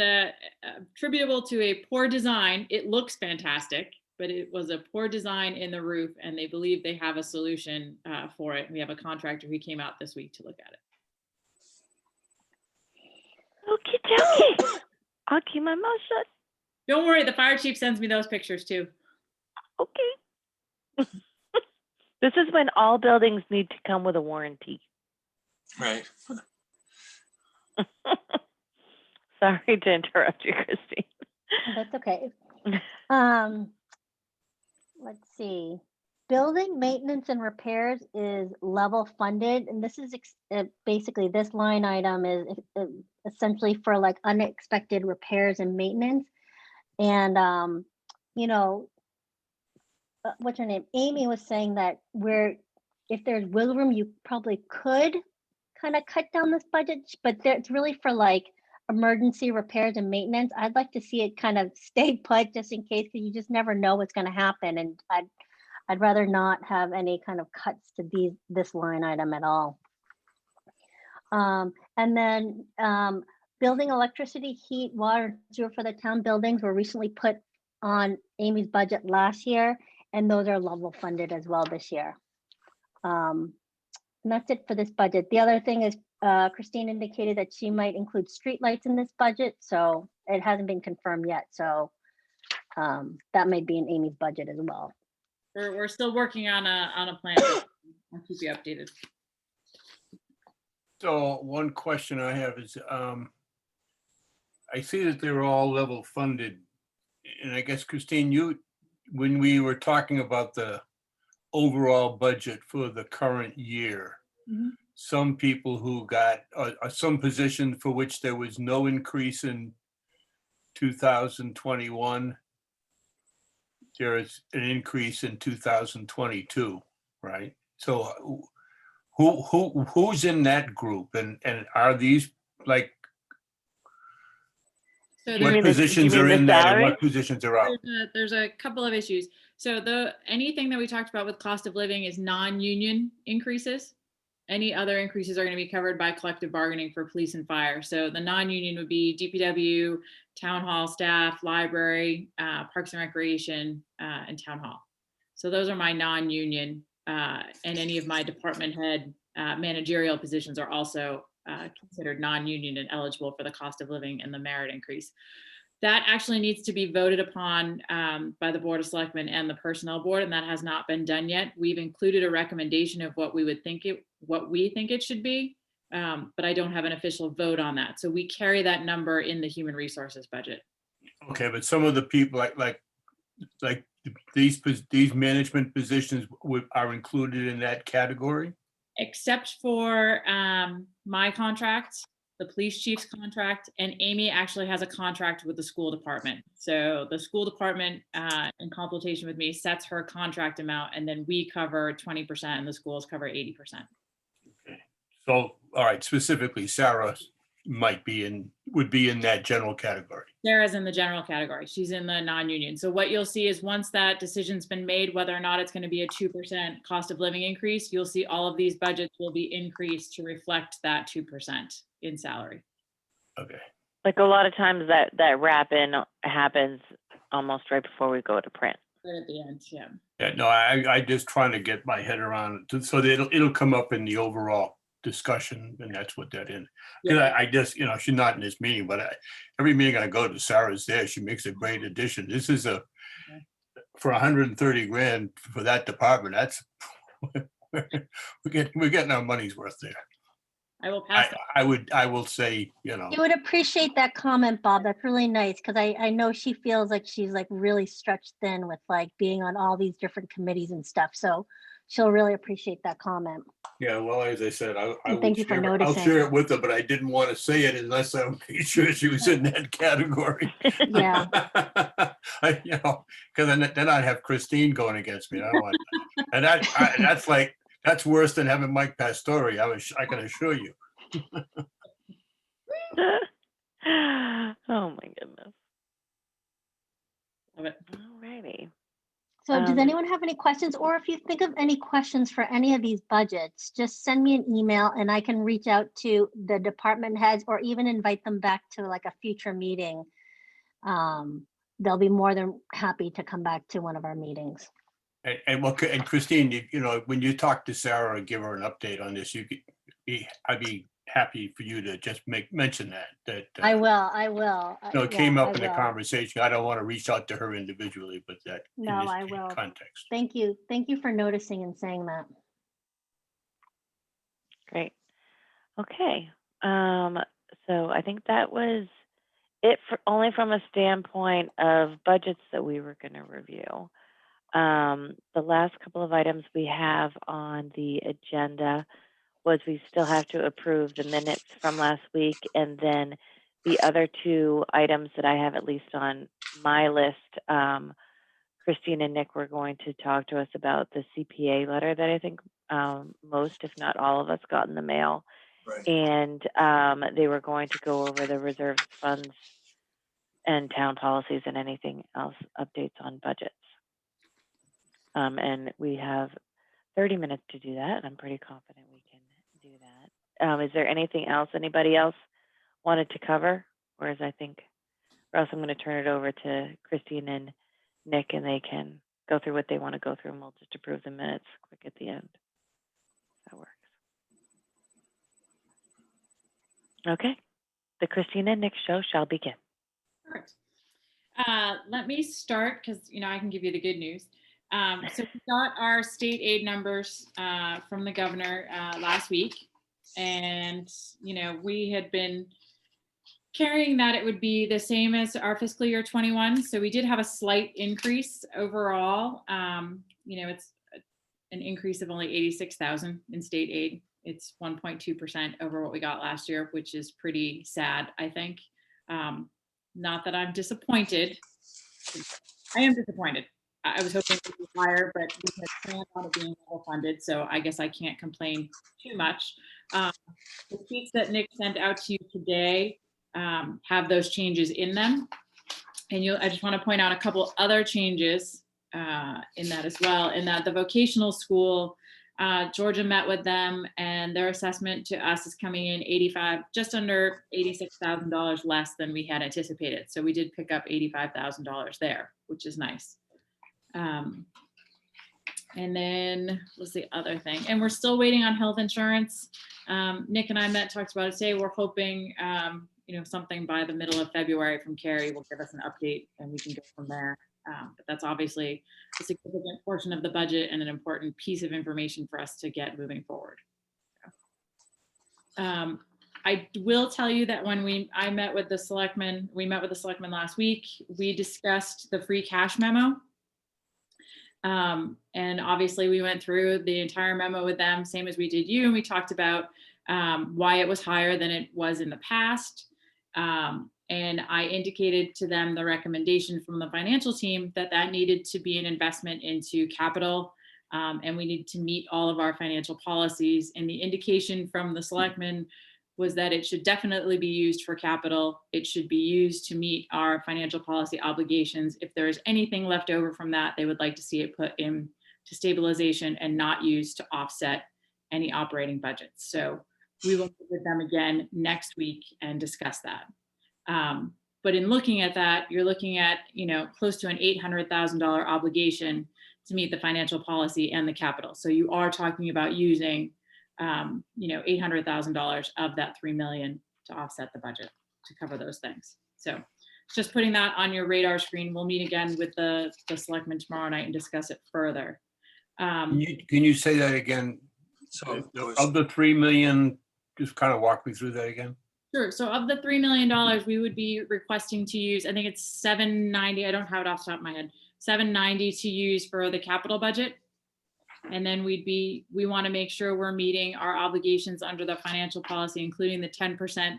attributable to a poor design. It looks fantastic, but it was a poor design in the roof, and they believe they have a solution for it. We have a contractor who came out this week to look at it. Okie dokie. I'll keep my mouth shut. Don't worry, the fire chief sends me those pictures too. Okay. This is when all buildings need to come with a warranty. Right. Sorry to interrupt you, Christine. That's okay. Let's see. Building maintenance and repairs is level funded, and this is basically this line item is essentially for like unexpected repairs and maintenance. And what's her name? Amy was saying that if there's wiggle room, you probably could kind of cut down this budget, but it's really for like emergency repairs and maintenance. I'd like to see it kind of stay put just in case, because you just never know what's going to happen. And I'd rather not have any kind of cuts to this line item at all. And then building electricity, heat, water, and sewer for the town buildings were recently put on Amy's budget last year, and those are level funded as well this year. And that's it for this budget. The other thing is Christine indicated that she might include streetlights in this budget, so it hasn't been confirmed yet. So that might be in Amy's budget as well. We're still working on a plan. I'll keep you updated. So one question I have is, I see that they're all level funded. And I guess, Christine, when we were talking about the overall budget for the current year, some people who got some positions for which there was no increase in 2021. There is an increase in 2022, right? So who's in that group, and are these like So You what mean the- positions you are Uh, mean the in that and salary? what positions are out? there's a couple of issues. So anything that we talked about with cost of living is non-union increases. Any other increases are going to be covered by collective bargaining for police and fire. So the non-union would be DPW, town hall staff, library, parks and recreation, and town hall. So those are my non-union, and any of my department head managerial positions are also considered non-union and eligible for the cost of living and the merit increase. That actually needs to be voted upon by the Board of Selectmen and the Personnel Board, and that has not been done yet. We've included a recommendation of what we think it should be, but I don't have an official vote on that. So we carry that number in the human resources budget. Okay, but some of the people like these management positions are included in that category? Except for my contract, the police chief's contract, and Amy actually has a contract with the school department. So the school department, in consultation with me, sets her contract amount, and then we cover 20% and the schools cover 80%. So, all right, specifically, Sarah would be in that general category. Sarah's in the general category. She's in the non-union. So what you'll see is once that decision's been made, whether or not it's going to be a 2% cost of living increase, you'll see all of these budgets will be increased to reflect that 2% in salary. Okay. Like a lot of times that wrap in happens almost right before we go to print. Right at the end, yeah. Yeah, no, I just trying to get my head around it so that it'll come up in the overall discussion, and that's what that is. Because I just, she's not in this meeting, but every meeting I go to, Sarah's there. She makes a great addition. This is for 130 grand for that department. That's we're getting our money's worth there. I will pass. I will say, You would appreciate that comment, Bob. That's really nice because I know she feels like she's like really stretched thin with like being on all these different committees and stuff. So she'll really appreciate that comment. Yeah, well, as I said, I Thank you for noticing. I'll share it with her, but I didn't want to say it unless I'm sure she was in that category. Yeah. Because then I'd have Christine going against me. I don't want that. And that's worse than having Mike Pastore. I can assure you. Oh my goodness. Love it. All righty. So does anyone have any questions, or if you think of any questions for any of these budgets, just send me an email and I can reach out to the department heads or even invite them back to like a future meeting. They'll be more than happy to come back to one of our meetings. And Christine, when you talk to Sarah and give her an update on this, I'd be happy for you to just mention that. I will. It came up in the conversation. I don't want to reach out to her individually, but that No, in this I will. context. Thank you for noticing and saying that. Great. Okay. So I think that was it only from a standpoint of budgets that we were going to review. The last couple of items we have on the agenda was we still have to approve the minutes from last week, and then the other two items that I have at least on my list, Christine and Nick were going to talk to us about the CPA letter that I think most, if not all of us, got in the mail. Right. And they were going to go over the reserves funds and town policies and anything else, updates on budgets. And we have 30 minutes to do that, and I'm pretty confident we can do that. Is there anything else anybody else wanted to cover? Or else I'm going to turn it over to Christine and Nick, and they can go through what they want to go through, and we'll just approve the minutes quick at the end. That works. Okay. The Christine and Nick show shall begin. Perfect. Let me start because I can give you the good news. So we got our state aid numbers from the governor last week, and we had been carrying that it would be the same as our fiscal year 21. So we did have a slight increase overall. It's an increase of only 86,000 in state aid. It's 1.2% over what we got last year, which is pretty sad, I think. Not that I'm disappointed. I am disappointed. I was hoping it would be higher, but we had planned on it being level funded, so I guess I can't complain too much. The sheets that Nick sent out to you today have those changes in them. And I just want to point out a couple other changes in that as well, in that the vocational school, Georgia met with them and their assessment to us is coming in just under $86,000 less than we had anticipated. So we did pick up $85,000 there, which is nice. And then what's the other thing? And we're still waiting on health insurance. Nick and I talked about it today. We're hoping, something by the middle of February from Carrie will give us an update and we can go from there. But that's obviously a significant portion of the budget and an important piece of information for us to get moving forward. I will tell you that when we met with the selectmen last week, we discussed the free cash memo. And obviously we went through the entire memo with them, same as we did you, and we talked about why it was higher than it was in the past. And I indicated to them the recommendation from the financial team that needed to be an investment into capital, and we needed to meet all of our financial policies. And the indication from the selectmen was that it should definitely be used for capital. It should be used to meet our financial policy obligations. If there is anything left over from that, they would like to see it put into stabilization and not used to offset any operating budgets. So we will meet with them again next week and discuss that. But in looking at that, you're looking at, close to an $800,000 obligation to meet the financial policy and the capital. So you are talking about using, $800,000 of that $3 million to offset the budget to cover those things. So just putting that on your radar screen. We'll meet again with the selectmen tomorrow night and discuss it further. Can you say that again? So Of the 3 million, just kind of walk me through that again. Sure. So of the $3 million, we would be requesting to use, I think it's 790. I don't have it off the top of my head. 790 to use for the capital budget. And then we want to make sure we're meeting our obligations under the financial policy, including the 10%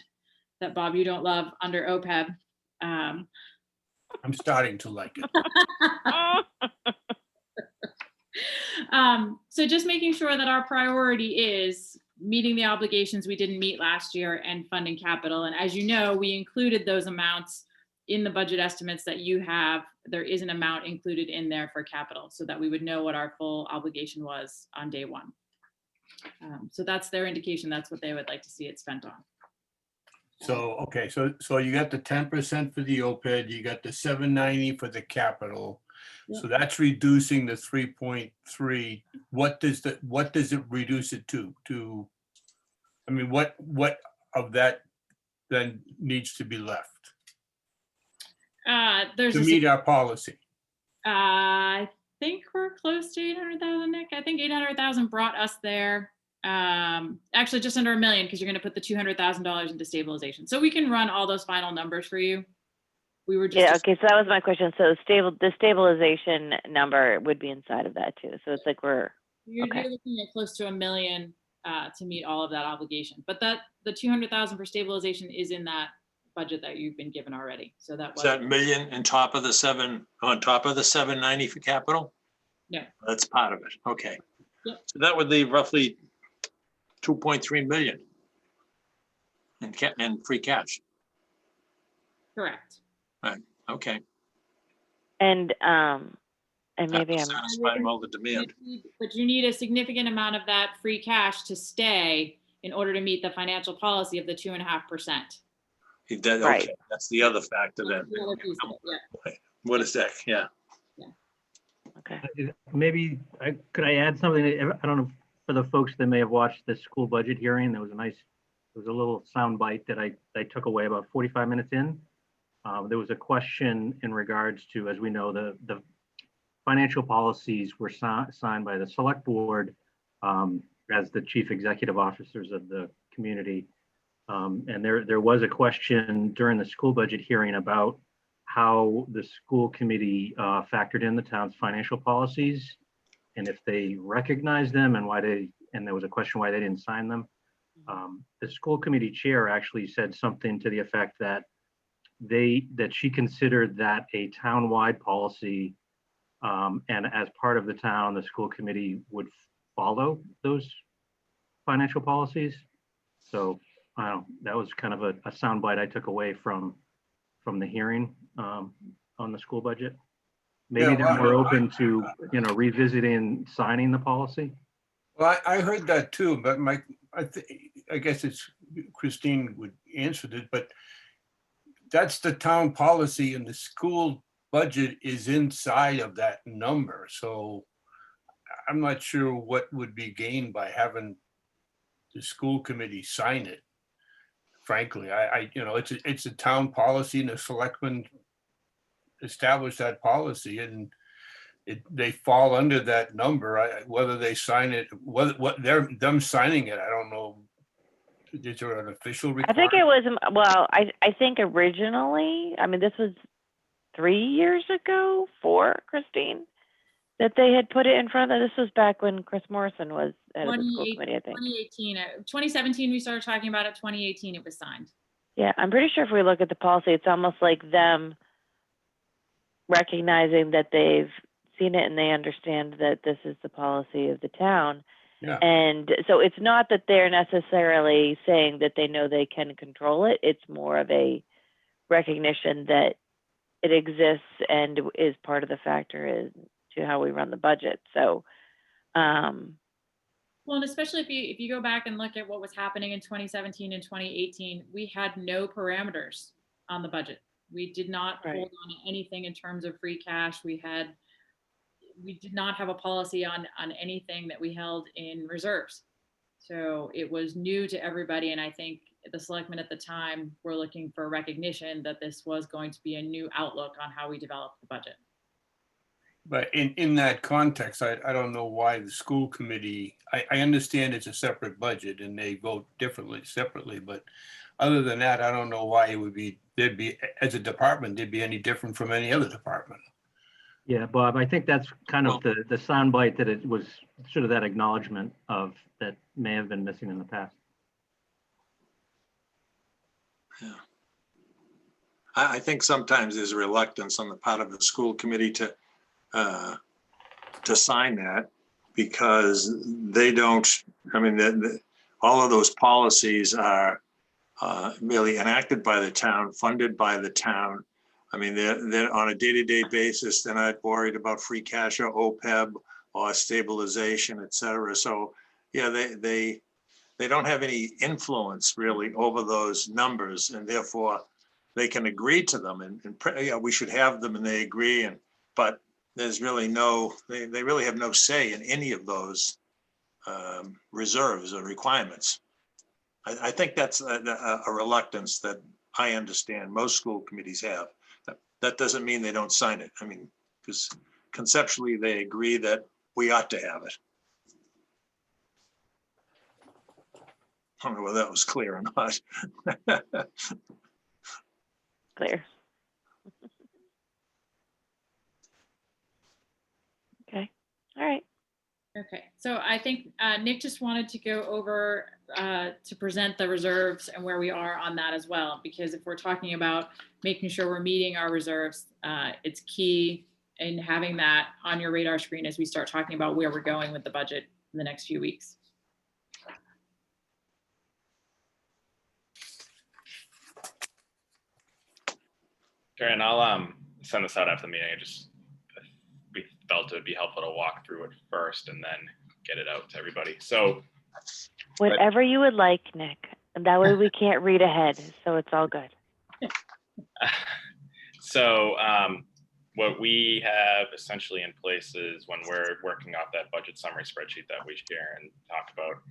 that, Bob, you don't love under OPEB. I'm starting to like it. So just making sure that our priority is meeting the obligations we didn't meet last year and funding capital. And as you know, we included those amounts in the budget estimates that you have. There is an amount included in there for capital so that we would know what our full obligation was on day one. So that's their indication. That's what they would like to see it spent on. So, okay, so you got the 10% for the OPED, you got the 790 for the capital. So that's reducing the 3.3. What does it reduce it to? I mean, what of that then needs to be left There's to meet our policy? I think we're close to 800,000, Nick. I think 800,000 brought us there. Actually just under $1 million, because you're going to put the $200,000 into stabilization. So we can run all those final numbers for you. We were just okay. So that was my question. So the stabilization number would be inside of that too. So it's like you're looking at close to $1 million to meet all of that obligation. But the 200,000 for stabilization is in that budget that you've been given already. So that was $1 million on top of the 790 for capital? No. That's part of it. Okay. Yep. So that would leave roughly 2.3 million in free cash. correct. Right. Okay. and maybe I'm Satisfying all the demand. But you need a significant amount of that free cash to stay in order to meet the financial policy of the 2.5%. Right. Okay, that's the other factor then. The other piece of it, yeah. What is that? Yeah. okay. Maybe, could I add something? I don't know, for the folks that may have watched the school budget hearing, there was a little sound bite that I took away about 45 minutes in. There was a question in regards to, as we know, the financial policies were signed by the select board as the chief executive officers of the community. And there was a question during the school budget hearing about how the school committee factored in the town's financial policies and if they recognized them and there was a question why they didn't sign them. The school committee chair actually said something to the effect that that she considered that a town-wide policy, and as part of the town, the school committee would follow those financial policies. So that was kind of a soundbite I took away from the hearing on the school budget. Maybe Yeah, they're more open to, revisiting, signing the policy. Well, I heard that too, but I guess it's Christine would answer it, but that's the town policy, and the school budget is inside of that number. So I'm not sure what would be gained by having the school committee sign it. Frankly, it's a town policy, and the selectmen establish that policy, and they fall under that number. Whether they sign it, what them signing it, I don't know. Is there an official I requirement? think it was, well, I think originally, I mean, this was 3 years ago, Christine, that they had put it in front of, this was back when Chris Morrison was head of the school committee, I think. 2018, 2017, we started talking about it. 2018, it was signed. Yeah, I'm pretty sure if we look at the policy, it's almost like them recognizing that they've seen it and they understand that this is the policy of the town. Yeah. And so it's not that they're necessarily saying that they know they can control it. It's more of a recognition that it exists and is part of the factor is to how we run the budget. So, well, and especially if you go back and look at what was happening in 2017 and 2018, we had no parameters on the budget. We did not hold on to anything in terms of free cash. We did not have a policy on anything that we held in reserves. So it was new to everybody. And I think the selectmen at the time were looking for recognition that this was going to be a new outlook on how we develop the budget. But in that context, I don't know why the school committee, I understand it's a separate budget and they vote separately, but other than that, I don't know why it would be, as a department, they'd be any different from any other department. Yeah, Bob, I think that's kind of the soundbite, that it was sort of that acknowledgement of that may have been missing in the past. Yeah. I think sometimes there's a reluctance on the part of the school committee to sign that, because they don't, I mean, all of those policies are really enacted by the town, funded by the town. I mean, they're on a day-to-day basis. They're not worried about free cash or OPEB or stabilization, et cetera. So yeah, they don't have any influence really over those numbers, and therefore they can agree to them, and yeah, we should have them, and they agree. But there's really they really have no say in any of those reserves or requirements. I think that's a reluctance that I understand most school committees have. That doesn't mean they don't sign it. I mean, because conceptually they agree that we ought to have it. I don't know whether that was clear or not. Clear. Okay. All right. Okay, so I think Nick just wanted to go over to present the reserves and where we are on that as well, because if we're talking about making sure we're meeting our reserves, it's key in having that on your radar screen as we start talking about where we're going with the budget in the next few weeks. Sure, and I'll send this out after the meeting. We felt it would be helpful to walk through it first and then get it out to everybody. So whatever you would like, Nick. And that way we can't read ahead, so it's all good. So what we have essentially in place is, when we're working off that budget summary spreadsheet that we share and talk about,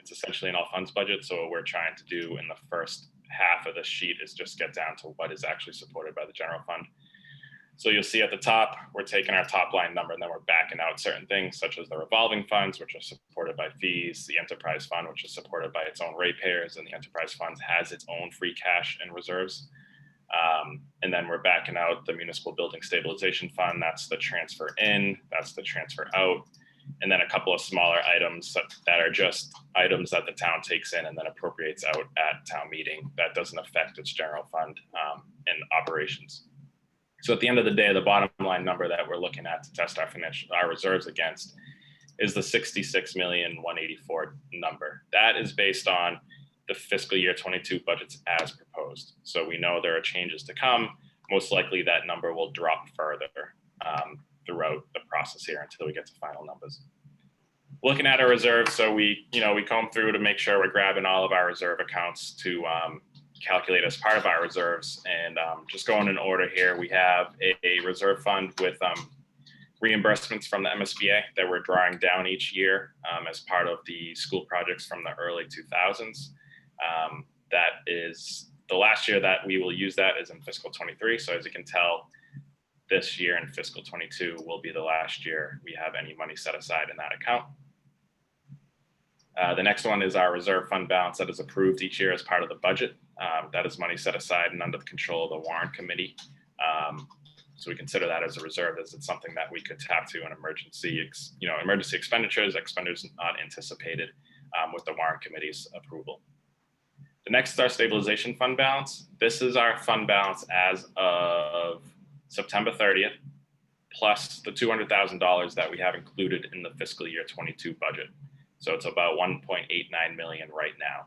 it's essentially an all funds budget. So what we're trying to do in the first half of the sheet is just get down to what is actually supported by the general fund. So you'll see at the top, we're taking our top line number and then we're backing out certain things such as the revolving funds, which are supported by fees, the enterprise fund, which is supported by its own ratepayers, and the enterprise fund has its own free cash and reserves. And then we're backing out the municipal building stabilization fund. That's the transfer in, that's the transfer out. And then a couple of smaller items that are just items that the town takes in and then appropriates out at town meeting. That doesn't affect its general fund. and operations. So at the end of the day, the bottom line number that we're looking at to test our reserves against is the 66,184,000 number. That is based on the fiscal year 22 budgets as proposed. So we know there are changes to come. Most likely that number will drop further throughout the process here until we get to final numbers. Looking at our reserves, so we comb through to make sure we're grabbing all of our reserve accounts to calculate as part of our reserves. And just going in order here, we have a reserve fund with reimbursements from the Msba that we're drawing down each year as part of the school projects from the early 2000s. That is the last year that we will use that is in fiscal 23. So as you can tell, this year in fiscal 22 will be the last year we have any money set aside in that account. The next one is our reserve fund balance that is approved each year as part of the budget. That is money set aside and under the control of the Warrant Committee. So we consider that as a reserve, as it's something that we could tap to in emergency expenditures not anticipated with the Warrant Committee's approval. The next is our stabilization fund balance. This is our fund balance as of September 30th, plus the $200,000 that we have included in the fiscal year 22 budget. So it's about 1.89 million right now.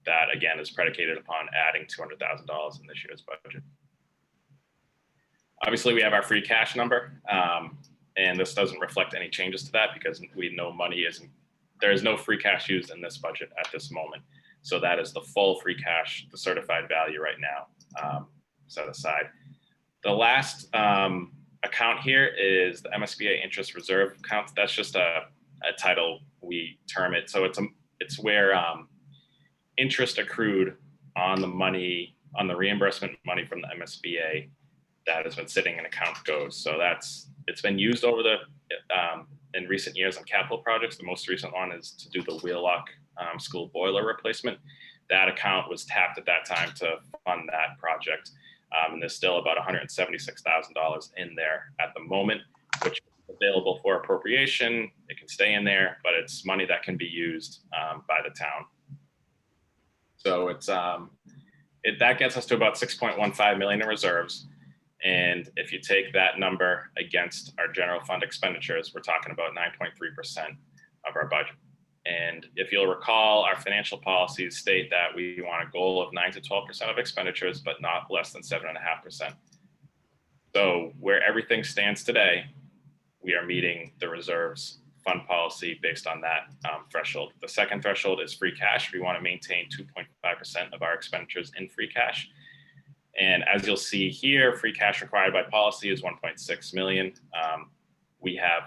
That again is predicated upon adding $200,000 in this year's budget. Obviously we have our free cash number, and this doesn't reflect any changes to that because we know there is no free cash used in this budget at this moment. So that is the full free cash, the certified value right now set aside. The last account here is the Msba interest reserve account. That's just a title we term it. So it's where interest accrued on the money, on the reimbursement money from the Msba that has been sitting in account goes. So it's been used over in recent years on capital projects. The most recent one is to do the Wheelock school boiler replacement. That account was tapped at that time to fund that project. And there's still about $176,000 in there at the moment, which is available for appropriation. It can stay in there, but it's money that can be used by the town. So that gets us to about 6.15 million in reserves. And if you take that number against our general fund expenditures, we're talking about 9.3% of our budget. And if you'll recall, our financial policies state that we want a goal of 9 to 12% of expenditures, but not less than 7.5%. So where everything stands today, we are meeting the reserves fund policy based on that threshold. The second threshold is free cash. We want to maintain 2.5% of our expenditures in free cash. And as you'll see here, free cash required by policy is 1.6 million. We have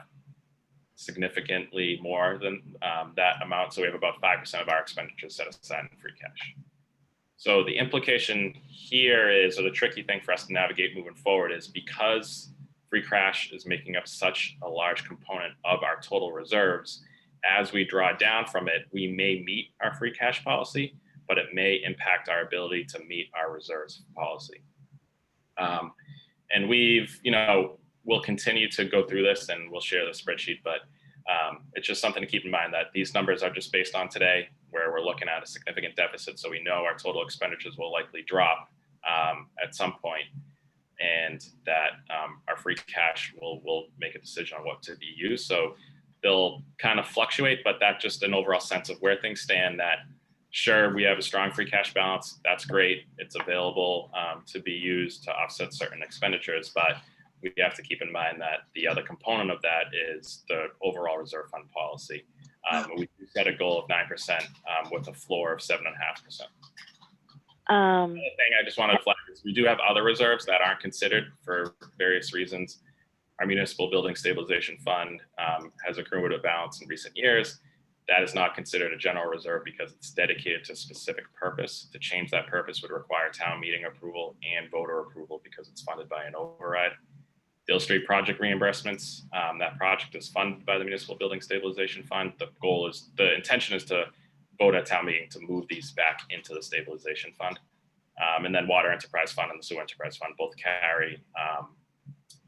significantly more than that amount. So we have about 5% of our expenditures set aside in free cash. So the implication here is, or the tricky thing for us to navigate moving forward is because free cash is making up such a large component of our total reserves, as we draw down from it, we may meet our free cash policy, but it may impact our ability to meet our reserves policy. And we'll continue to go through this and we'll share the spreadsheet, but it's just something to keep in mind that these numbers are just based on today, where we're looking at a significant deficit. So we know our total expenditures will likely drop at some point, and that our free cash will make a decision on what to be used. So they'll kind of fluctuate, but that's just an overall sense of where things stand, that sure, we have a strong free cash balance. That's great. It's available to be used to offset certain expenditures, but we have to keep in mind that the other component of that is the overall reserve fund policy. We set a goal of 9% with a floor of 7.5%. Another thing I just wanted to flag is we do have other reserves that aren't considered for various reasons. Our Municipal Building Stabilization Fund has accrued a balance in recent years. That is not considered a general reserve because it's dedicated to a specific purpose. To change that purpose would require town meeting approval and voter approval because it's funded by an override. The Hill Street project reimbursements, that project is funded by the Municipal Building Stabilization Fund. The intention is to vote at town meeting to move these back into the stabilization fund. And then Water Enterprise Fund and the Sewer Enterprise Fund both carry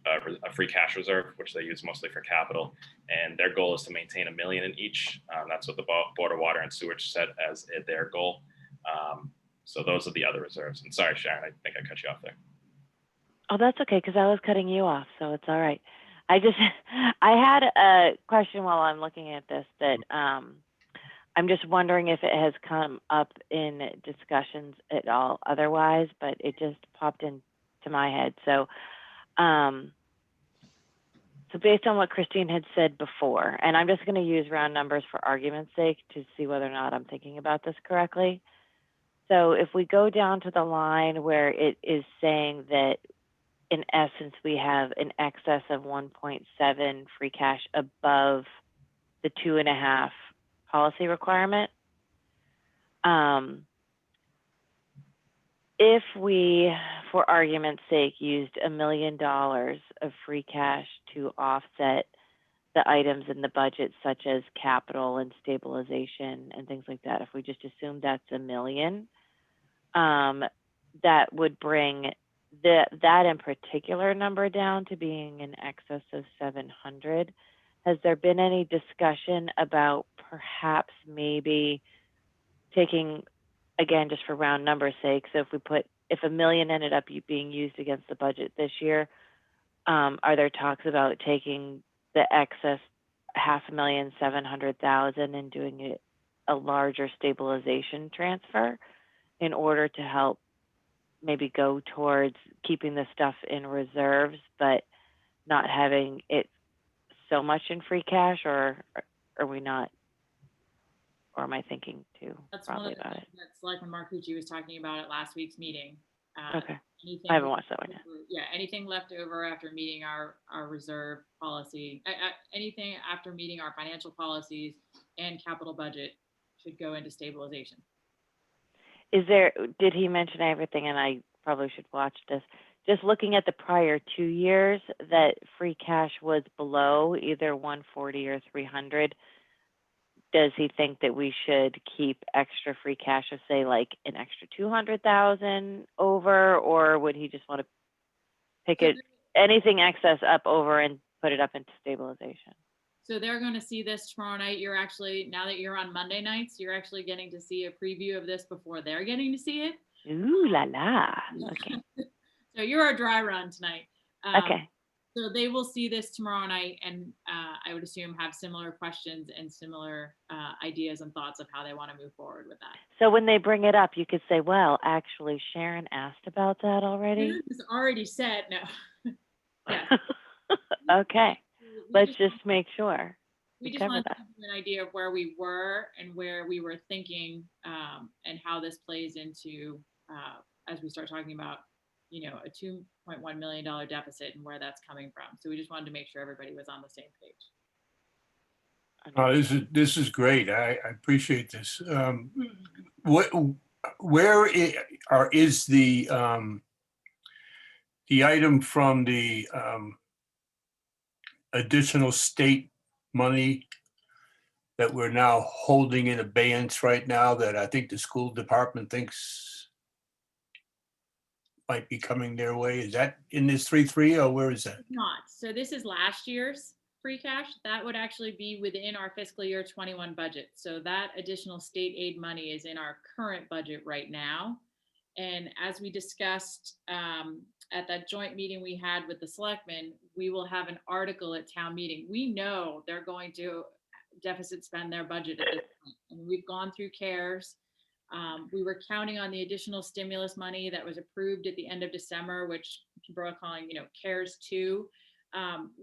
a free cash reserve, which they use mostly for capital. And their goal is to maintain $1 million in each. That's what the Board of Water and Sewage set as their goal. So those are the other reserves. And sorry, Sharon, I think I cut you off there. Oh, that's okay, because I was cutting you off, so it's all right. I just, I had a question while I'm looking at this that I'm just wondering if it has come up in discussions at all otherwise, but it just popped into my head. So, so based on what Christine had said before, and I'm just going to use round numbers for argument's sake to see whether or not I'm thinking about this correctly. So if we go down to the line where it is saying that in essence, we have an excess of 1.7 free cash above the 2.5 policy requirement. If we, for argument's sake, used $1 million of free cash to offset the items in the budget, such as capital and stabilization and things like that, if we just assume that's $1 million, that would bring that in particular number down to being in excess of 700. Has there been any discussion about perhaps maybe taking, again, just for round number sake, so if $1 million ended up being used against the budget this year, are there talks about taking the excess $500,700,000 and doing it a larger stabilization transfer in order to help maybe go towards keeping the stuff in reserves, but not having it so much in free cash, or are we not, or am I thinking too That's one broadly of the about it? things that Selectman Marcucci was talking about at last week's meeting. Okay, Anything I haven't watched that one yet. Yeah, anything left over after meeting our reserve policy, anything after meeting our financial policies and capital budget should go into stabilization. Did he mention everything, and I probably should watch this, just looking at the prior 2 years that free cash was below either 140 or 300, does he think that we should keep extra free cash of, say, like an extra 200,000 over, or would he just want to pick it, anything excess up over and put it up into stabilization? So they're going to see this tomorrow night. You're actually, now that you're on Monday nights, you're actually getting to see a preview of this before they're getting to see it. Ooh la la. Okay. So you're a dry run tonight. Okay. So they will see this tomorrow night, and I would assume have similar questions and similar ideas and thoughts of how they want to move forward with that. So when they bring it up, you could say, well, actually, Sharon asked about that already. It's already said, no. Yeah. Okay. Let's just make sure We just cover wanted to that. give you an idea of where we were and where we were thinking, and how this plays into, as we start talking about, you know, a $2.1 million deficit and where that's coming from. So we just wanted to make sure everybody was on the same page. This is great. I appreciate this. Where is the item from the additional state money that we're now holding in abeyance right now, that I think the school department thinks might be coming their way? Is that in this 3.3, or where is that? Not. So this is last year's free cash. That would actually be within our fiscal year 21 budget. So that additional state aid money is in our current budget right now. And as we discussed at that joint meeting we had with the selectmen, we will have an article at town meeting. We know they're going to deficit spend their budget at this point. And we've gone through CARES. We were counting on the additional stimulus money that was approved at the end of December, which people are calling, you know, CARES 2.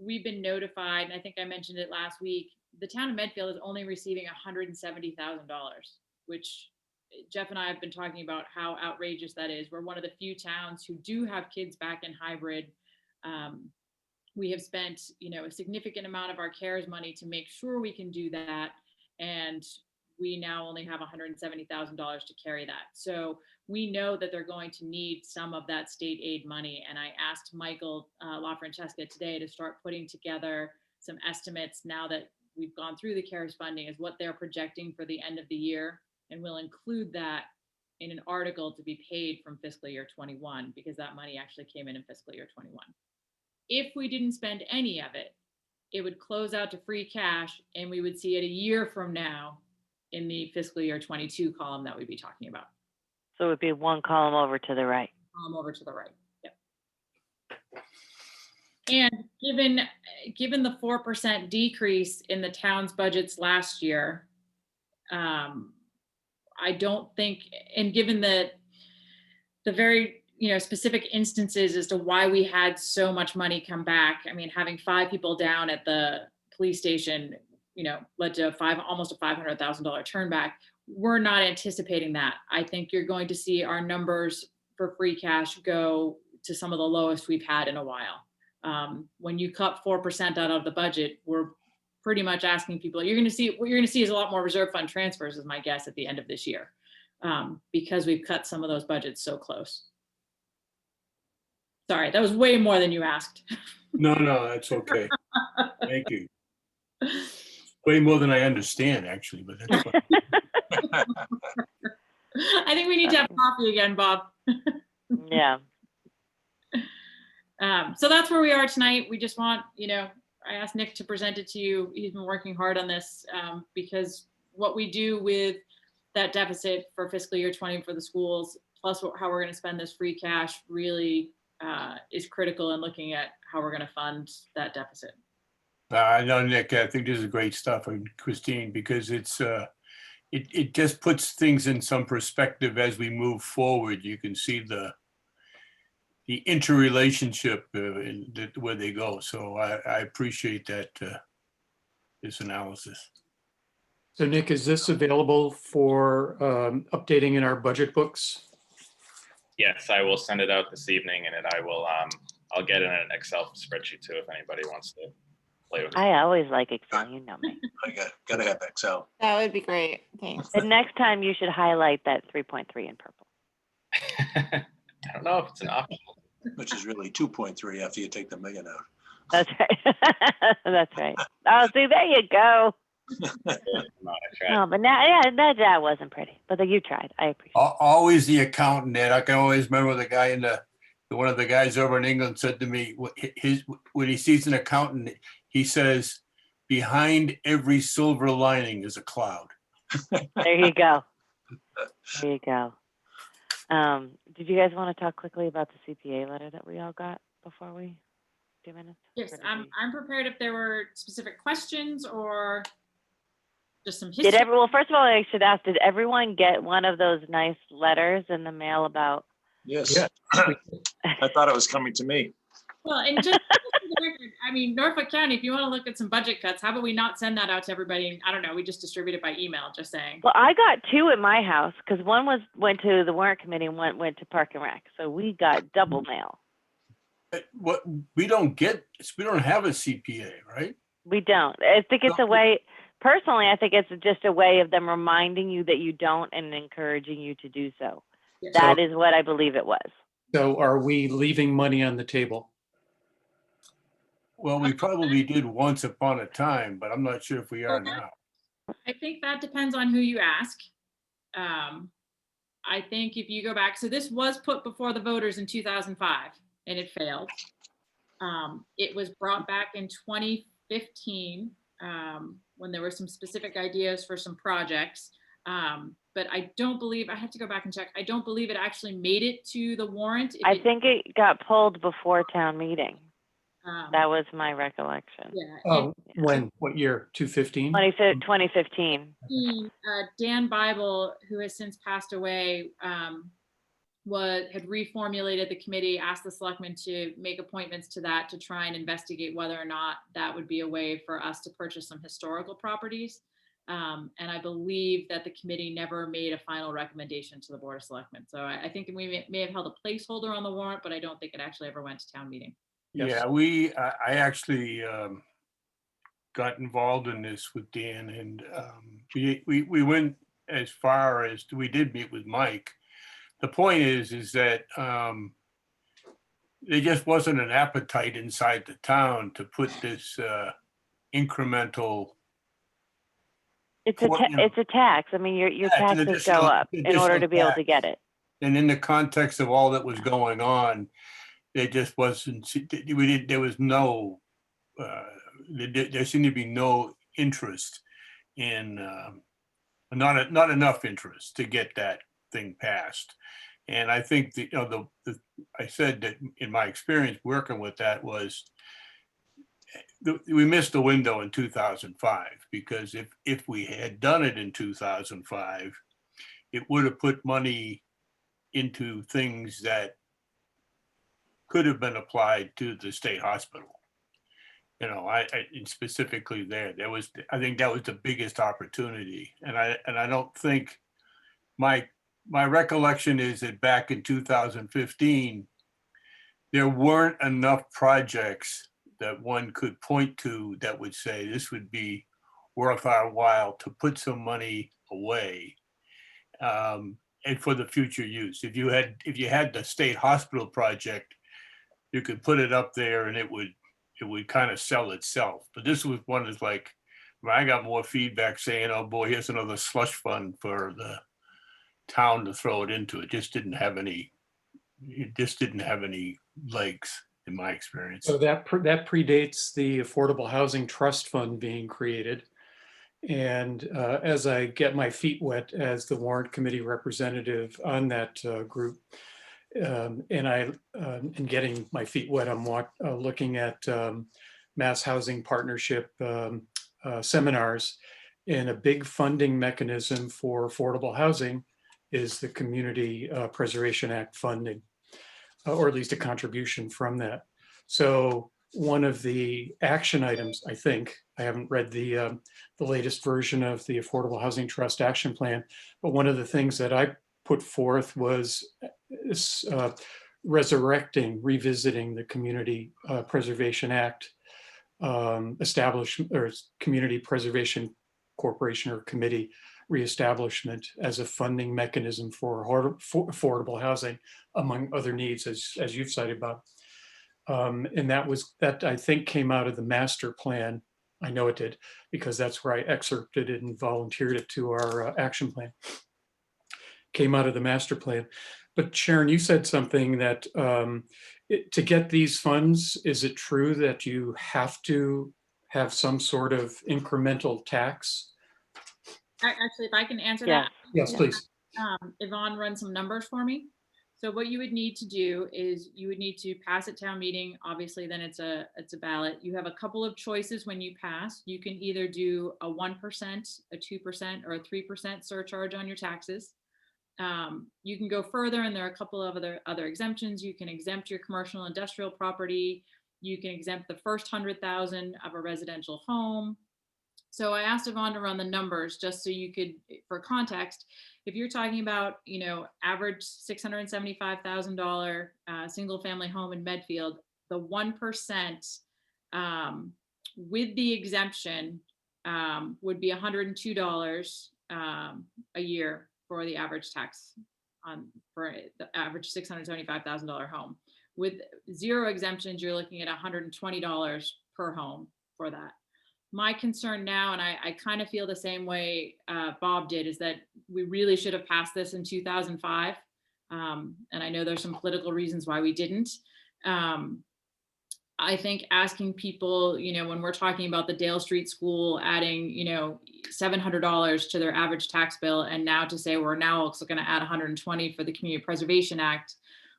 We've been notified, and I think I mentioned it last week, the town of Medfield is only receiving $170,000, which Jeff and I have been talking about how outrageous that is. We're one of the few towns who do have kids back in hybrid. We have spent, you know, a significant amount of our CARES money to make sure we can do that. And we now only have $170,000 to carry that. So we know that they're going to need some of that state aid money. And I asked Michael LaFrancesca today to start putting together some estimates now that we've gone through the CARES funding, is what they're projecting for the end of the year. And we'll include that in an article to be paid from fiscal year 21, because that money actually came in fiscal year 21. If we didn't spend any of it, it would close out to free cash, and we would see it a year from now in the fiscal year 22 column that we'd be talking about. So it would be one column over to the right. Over to the right. Yep. And given the 4% decrease in the town's budgets last year, I don't think, and given the very specific instances as to why we had so much money come back. I mean, having 5 people down at the police station, led to almost a $500,000 turn back. We're not anticipating that. I think you're going to see our numbers for free cash go to some of the lowest we've had in a while. When you cut 4% out of the budget, we're pretty much asking people, what you're going to see is a lot more reserve fund transfers, is my guess, at the end of this year, because we've cut some of those budgets so close. Sorry, that was way more than you asked. No, that's okay. Thank you. Way more than I understand, actually, but that's fine. I think we need to have coffee again, Bob. Yeah. So that's where we are tonight. We just want, I asked Nick to present it to you. He's been working hard on this, because what we do with that deficit for fiscal year 20 for the schools, plus how we're going to spend this free cash, really is critical in looking at how we're going to fund that deficit. I know, Nick, I think this is great stuff, and Christine, because it's it just puts things in some perspective as we move forward. You can see the interrelationship where they go. So I appreciate that this analysis. So Nick, is this available for updating in our budget books? Yes, I will send it out this evening, and I will I'll get it in an Excel spreadsheet too if anybody wants to play with it. I always like Excel, you know me. I gotta have Excel. That would be great. Thanks. The next time you should highlight that 3.3 in purple. I don't know if it's an option. Which is really 2.3 after you take the million out. That's right. That's right. Oh, see, there you go. No, but now, yeah, that wasn't pretty. But you tried. I appreciate it. Always the accountant, Ed. I can always remember the guy one of the guys over in England said to me, when he sees an accountant, he says, behind every silver lining is a cloud. There you go. There you go. Did you guys want to talk quickly about the CPA letter that we all got before we do minutes? Yes, I'm prepared if there were specific questions or just some history. Well, first of all, I should ask, did everyone get one of those nice letters in the mail about? Yes. Yeah. I thought it was coming to me. Well, and just for the record, I mean, Norfolk County, if you want to look at some budget cuts, how about we not send that out to everybody? I don't know. We just distribute it by email, just saying. Well, I got 2 at my house because one went to the Warrant Committee and one went to Park and Rec. So we got double mail. What we don't have a CPA, right? We don't. I think it's a way, personally, I think it's just a way of them reminding you that you don't and encouraging you to do so. Yes. That is what I believe it was. So are we leaving money on the table? Well, we probably did once upon a time, but I'm not sure if we are now. I think that depends on who you ask. I think if you go back, so this was put before the voters in 2005 and it failed. It was brought back in 2015 when there were some specific ideas for some projects. But I don't believe, I have to go back and check. I don't believe it actually made it to the warrant. I think it got pulled before town meeting. That was my recollection. Yeah. Oh, when? What year? 2015? 2015. Dan Bible, who has since passed away, had reformulated the committee, asked the selectmen to make appointments to that to try and investigate whether or not that would be a way for us to purchase some historical properties. And I believe that the committee never made a final recommendation to the Board of Selectmen. So I think we may have held a placeholder on the warrant, but I don't think it actually ever went to town meeting. Yes. Yeah, I actually got involved in this with Dan, and we went as far as we did meet with Mike. The point is that there just wasn't an appetite inside the town to put this incremental. It's a tax. I mean, your taxes go up in order to be able to get it. And in the context of all that was going on, there just wasn't. There was no. There seemed to be no interest in, not enough interest to get that thing passed. And I think that, I said that in my experience working with that was we missed the window in 2005, because if we had done it in 2005, it would have put money into things that could have been applied to the state hospital. I specifically I think that was the biggest opportunity. And I don't think my recollection is that back in 2015, there weren't enough projects that one could point to that would say this would be worth our while to put some money away, and for the future use. If you had the state hospital project, you could put it up there and it would kind of sell itself. But this was one that's like, I got more feedback saying, oh boy, here's another slush fund for the town to throw it into. It just didn't have any legs in my experience. So that predates the Affordable Housing Trust Fund being created. And as I get my feet wet as the Warrant Committee representative on that group, and getting my feet wet, I'm looking at Mass Housing Partnership seminars, and a big funding mechanism for affordable housing is the Community Preservation Act funding, or at least a contribution from that. So one of the action items, I think, I haven't read the latest version of the Affordable Housing Trust Action Plan, but one of the things that I put forth was revisiting the Community Preservation Act, establishment, or Community Preservation Corporation or Committee reestablishment as a funding mechanism for affordable housing, among other needs, as you've cited, Bob. And that I think came out of the master plan. I know it did, because that's where I excerpted it and volunteered it to our action plan. Came out of the master plan. But Sharon, you said something that to get these funds, is it true that you have to have some sort of incremental tax? Actually, if I can answer Yeah. that. Yes, please. Yvonne run some numbers for me. So what you would need to do is you would need to pass at town meeting. Obviously, then it's a ballot. You have a couple of choices when you pass. You can either do a 1%, a 2%, or a 3% surcharge on your taxes. You can go further, and there are a couple of other exemptions. You can exempt your commercial industrial property. You can exempt the first 100,000 of a residential home. So I asked Yvonne to run the numbers just so you could, for context, if you're talking about, average $675,000 single family home in Medfield, the 1% with the exemption would be $102 a year for the average tax for the average $675,000 home. With zero exemptions, you're looking at $120 per home for that. My concern now, and I kind of feel the same way Bob did, is that we really should have passed this in 2005. And I know there's some political reasons why we didn't. I think asking people, when we're talking about the Dale Street School adding, $700 to their average tax bill, and now to say we're now also going to add $120 for the Community Preservation Act,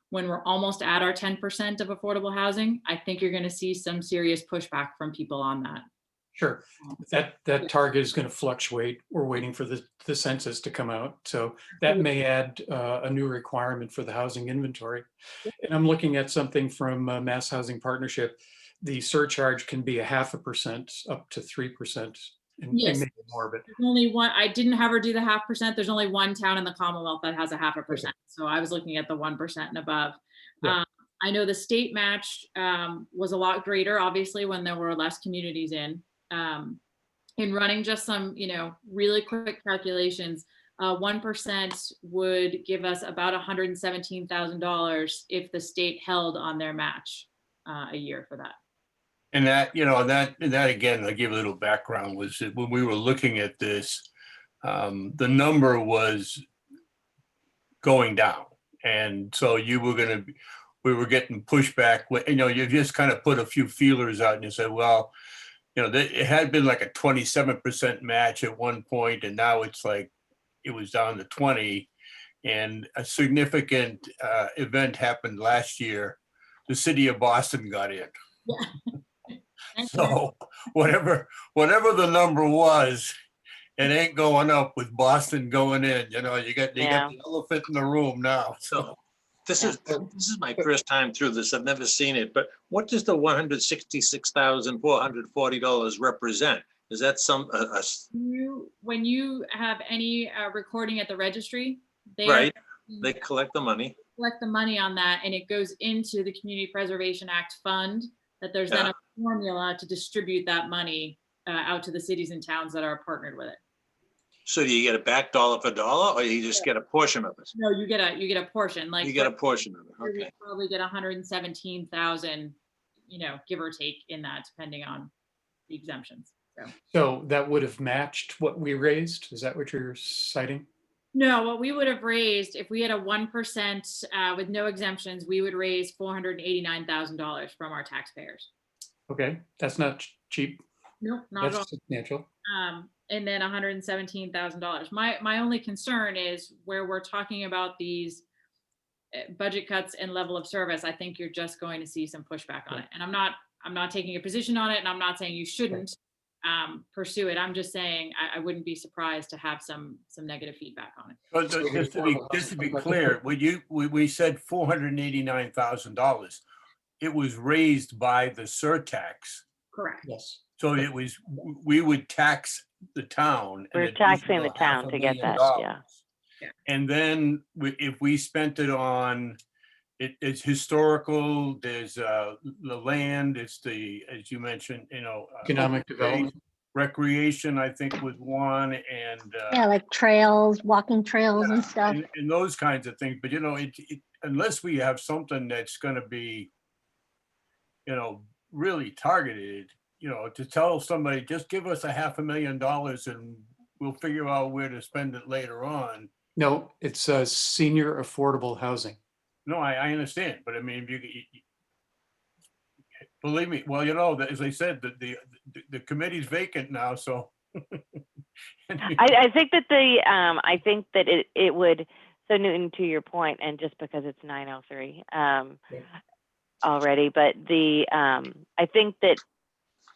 when we're almost at our 10% of affordable housing, I think you're going to see some serious pushback from people on that. Sure, that target is going to fluctuate. We're waiting for the census to come out, so that may add a new requirement for the housing inventory. And I'm looking at something from Mass Housing Partnership. The surcharge can be 0.5% up to 3%, and maybe more. But there's only one. I didn't have her do the 0.5%. There's only one town in the Commonwealth that has a 0.5%. So I was looking at the 1% and above. Yeah. I know the state match was a lot greater, obviously, when there were less communities in. In running just some, really quick calculations, 1% would give us about $117,000 if the state held on their match a year for that. And that, that again, I'll give a little background, was that when we were looking at this, the number was going down. And so we were getting pushback. You just kind of put a few feelers out and you said, well, it had been like a 27% match at one point, and now it's like, it was down to 20. And a significant event happened last year. The city of Boston got in. So whatever the number was, it ain't going up with Boston going in. You know, you got the elephant in the room now. So This is my first time through this. I've never seen it, but what does the $166,440 represent? Is that When you have any recording at the registry, right? They collect the money. Collect the money on that, and it goes into the Community Preservation Act fund. That there's then a formula to distribute that money out to the cities and towns that are partnered with it. So do you get it back dollar for dollar, or you just get a portion of it? No, you get a portion. Like you get a portion of it. Okay. You probably get 117,000, give or take in that, depending on the exemptions. So that would have matched what we raised? Is that what you're citing? No, what we would have raised if we had a 1% with no exemptions, we would raise $489,000 from our taxpayers. Okay, that's not cheap. No, not That's at all. substantial. And then $117,000. My only concern is where we're talking about these budget cuts and level of service. I think you're just going to see some pushback on it. And I'm not taking a position on it, and I'm not saying you shouldn't pursue it. I'm just saying I wouldn't be surprised to have some negative feedback on it. But just to be clear, we said $489,000. It was raised by the surtax. Correct. Yes. So we would tax the town. We're taxing the town to get that, yeah. And then if we spent it on, it's historical, there's the land, it's as you mentioned, Economic development. Recreation, I think, was one, and like trails, walking trails and stuff. and those kinds of things. But unless we have something that's going to be, really targeted, to tell somebody, just give us $500,000 and we'll figure out where to spend it later on. No, it's senior affordable housing. No, I understand, but I mean, you believe me. Well, as I said, the committee's vacant now, so. I think that it would. So Newton, to your point, and just because it's 9:03 already, but I think that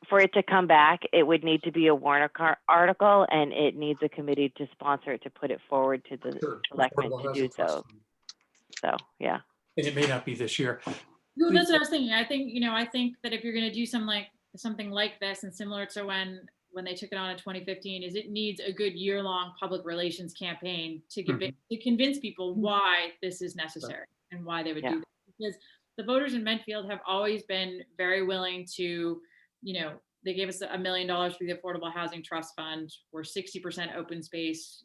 for it to come back, it would need to be a Warrant article, and it needs a committee to sponsor it to put it forward to the selectmen to do so. So, yeah. And it may not be this year. No, that's what I was thinking. I think that if you're going to do something like this, and similar to when they took it on in 2015, is it needs a good year-long public relations campaign to convince people why this is necessary and why they would do this. Because the voters in Medfield have always been very willing to, they gave us $1 million for the Affordable Housing Trust Fund. We're 60% open space.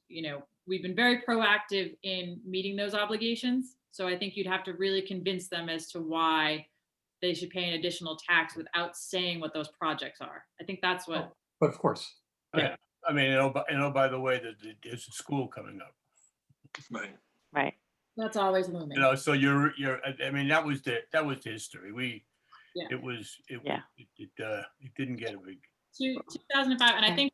We've been very proactive in meeting those obligations. So I think you'd have to really convince them as to why they should pay an additional tax without saying what those projects are. I think that's what. But of course. Yeah. I mean, by the way, there's a school coming up. Right. That's always looming. So I mean, that was the history. It didn't get a big. 2005, and I think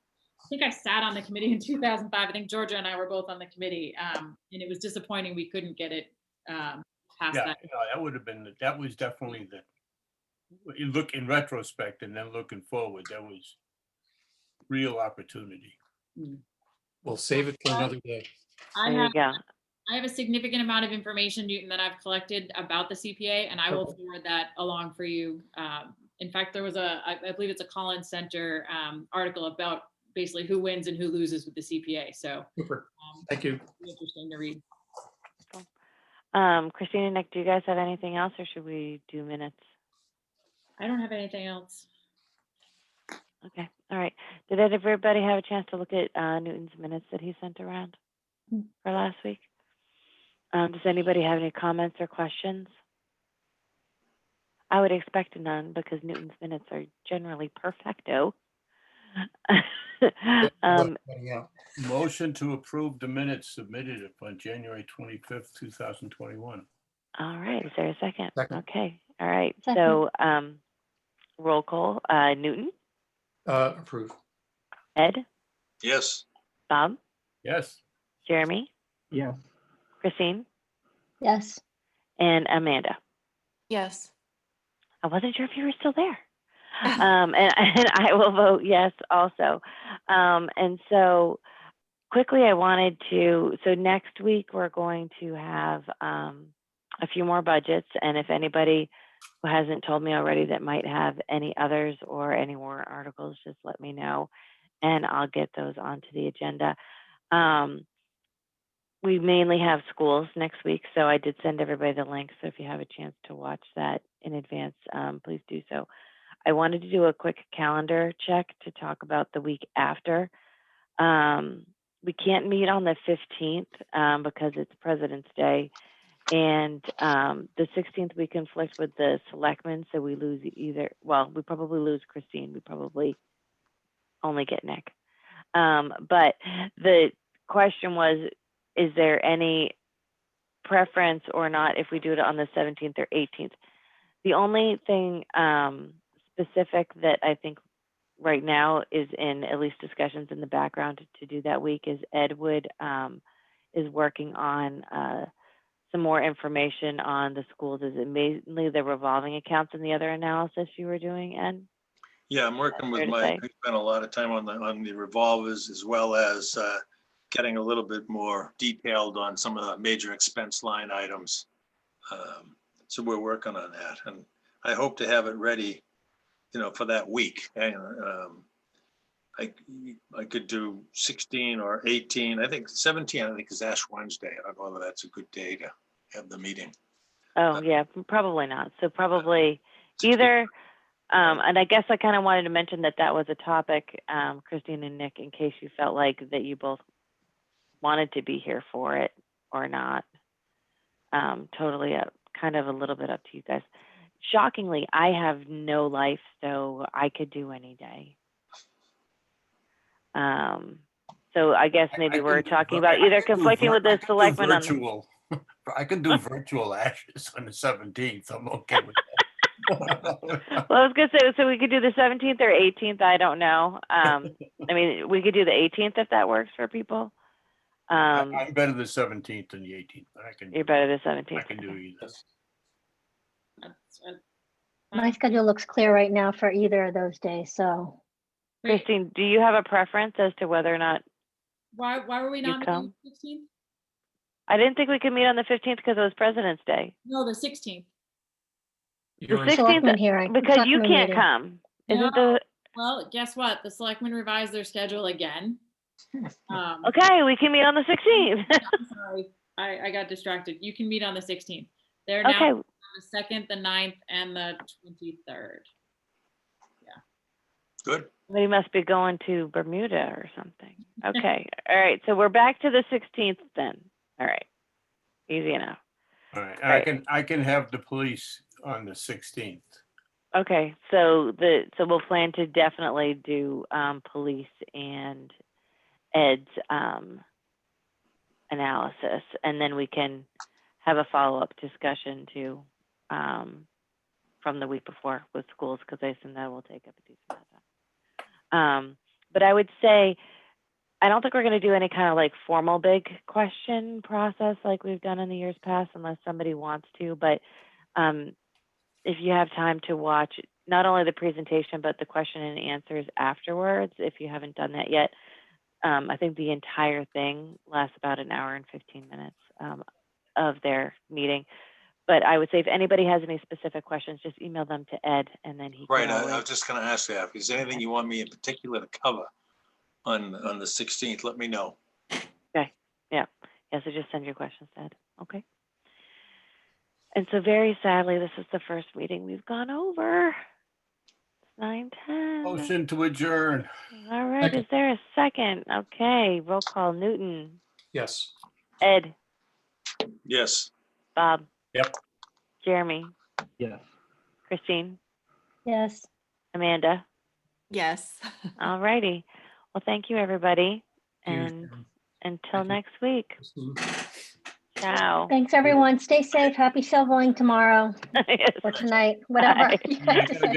I sat on the committee in 2005. I think Georgia and I were both on the committee, and it was disappointing we couldn't get it past that. That would have been, that was definitely you look in retrospect and then looking forward, that was real opportunity. We'll save it for another day. I have a significant amount of information, Newton, that I've collected about the CPA, and I will forward that along for you. In fact, there was I believe it's a Collins Center article about basically who wins and who loses with the CPA. So super. Thank you. Interesting to read. Christina, Nick, do you guys have anything else, or should we do minutes? I don't have anything else. Okay. All right. Did everybody have a chance to look at Newton's minutes that he sent around for last week? Does anybody have any comments or questions? I would expect none because Newton's minutes are generally perfecto. Motion to approve the minutes submitted on January 25th, 2021. All right. Is there a second? Second. Okay. All right. Second. So roll call. Newton? Approve. Ed? Yes. Bob? Yes. Jeremy? Yes. Christine, Yes. and Amanda. Yes. I wasn't sure if you were still there. And I will vote yes also. And so quickly, I wanted to, so next week, we're going to have a few more budgets. And if anybody who hasn't told me already that might have any others or any warrant articles, just let me know and I'll get those onto the agenda. We mainly have schools next week, so I did send everybody the link. So if you have a chance to watch that in advance, please do so. I wanted to do a quick calendar check to talk about the week after. We can't meet on the 15th because it's President's Day. And the 16th, we conflict with the selectmen, so we lose either, well, we probably lose Christine. We probably only get Nick. But the question was, is there any preference or not if we do it on the 17th or 18th? The only thing specific that I think right now is in at least discussions in the background to do that week is Ed Wood is working on some more information on the schools. Is it mainly the revolving accounts and the other analysis you were doing, Ed? Yeah, I'm working with fair to Mike. say? We spent a lot of time on the revolvers, as well as getting a little bit more detailed on some of the major expense line items. So we're working on that, and I hope to have it ready, for that week. And I could do 16 or 18. I think 17, I think, is Ash Wednesday. I don't know whether that's a good day to have the meeting. Oh, yeah, probably not. So probably either, and I guess I kind of wanted to mention that was a topic, Christine and Nick, in case you felt like that you both wanted to be here for it or not. Totally up, kind of a little bit up to you guys. Shockingly, I have no life, so I could do any day. So I guess maybe we're talking about either conflicting with the selectmen on the virtual. I can do virtual ashes on the 17th. I'm okay with that. Well, I was gonna say, so we could do the 17th or 18th. I don't know. I mean, we could do the 18th if that works for people. I'm better the 17th than the 18th, but You're better the 17th. I can do either. My schedule looks clear right now for either of those days, so. Christine, do you have a preference as to whether or not Why were we you not meeting on come? the 15th? I didn't think we could meet on the 15th because it was President's Day. No, the 16th. The You're in- 16th, Selectmen hearing. because you selectmen can't meeting. come. No. Isn't the, Well, guess what? The selectmen revised their schedule again. okay, we can meet on the 16th. I'm sorry, I got distracted. You can meet on the 16th. They're now Okay, on the 2nd, the 9th, and the 23rd. Good. we must be going to Bermuda or something. Okay, all right, so we're back to the 16th then. All right, easy enough. All right, Right. I can have the police on the 16th. Okay, so we'll plan to definitely do police and Ed's analysis, and then we can have a follow-up discussion too from the week before with schools, because I assume that will take up a decent amount of time. But I would say I don't think we're going to do any kind of like formal big question process like we've done in the years past, unless somebody wants to. But if you have time to watch not only the presentation, but the question and answers afterwards, if you haven't done that yet, I think the entire thing lasts about an hour and 15 minutes of their meeting. But I would say if anybody has any specific questions, just email them to Ed, and then he Right. can I always. was just going to ask that. If there's anything you want me in particular to cover on the 16th, let me know. Okay, yeah, so just send your questions to Ed, okay? And so very sadly, this is the first meeting we've gone over. It's 9:10. Motion to adjourn. All right, is there a second? Okay, roll call. Newton, Yes. Ed, Yes. Bob. Yep. Jeremy, Yes. Christine, Yes. Amanda. Yes. All righty. Well, thank you, everybody. Cheers, And Sharon. until Thank you. next week. Christine. Ciao. Thanks, everyone. Stay safe. Happy shoveling tomorrow Yes. or tonight, whatever Bye. you Yeah, I have to gotta say.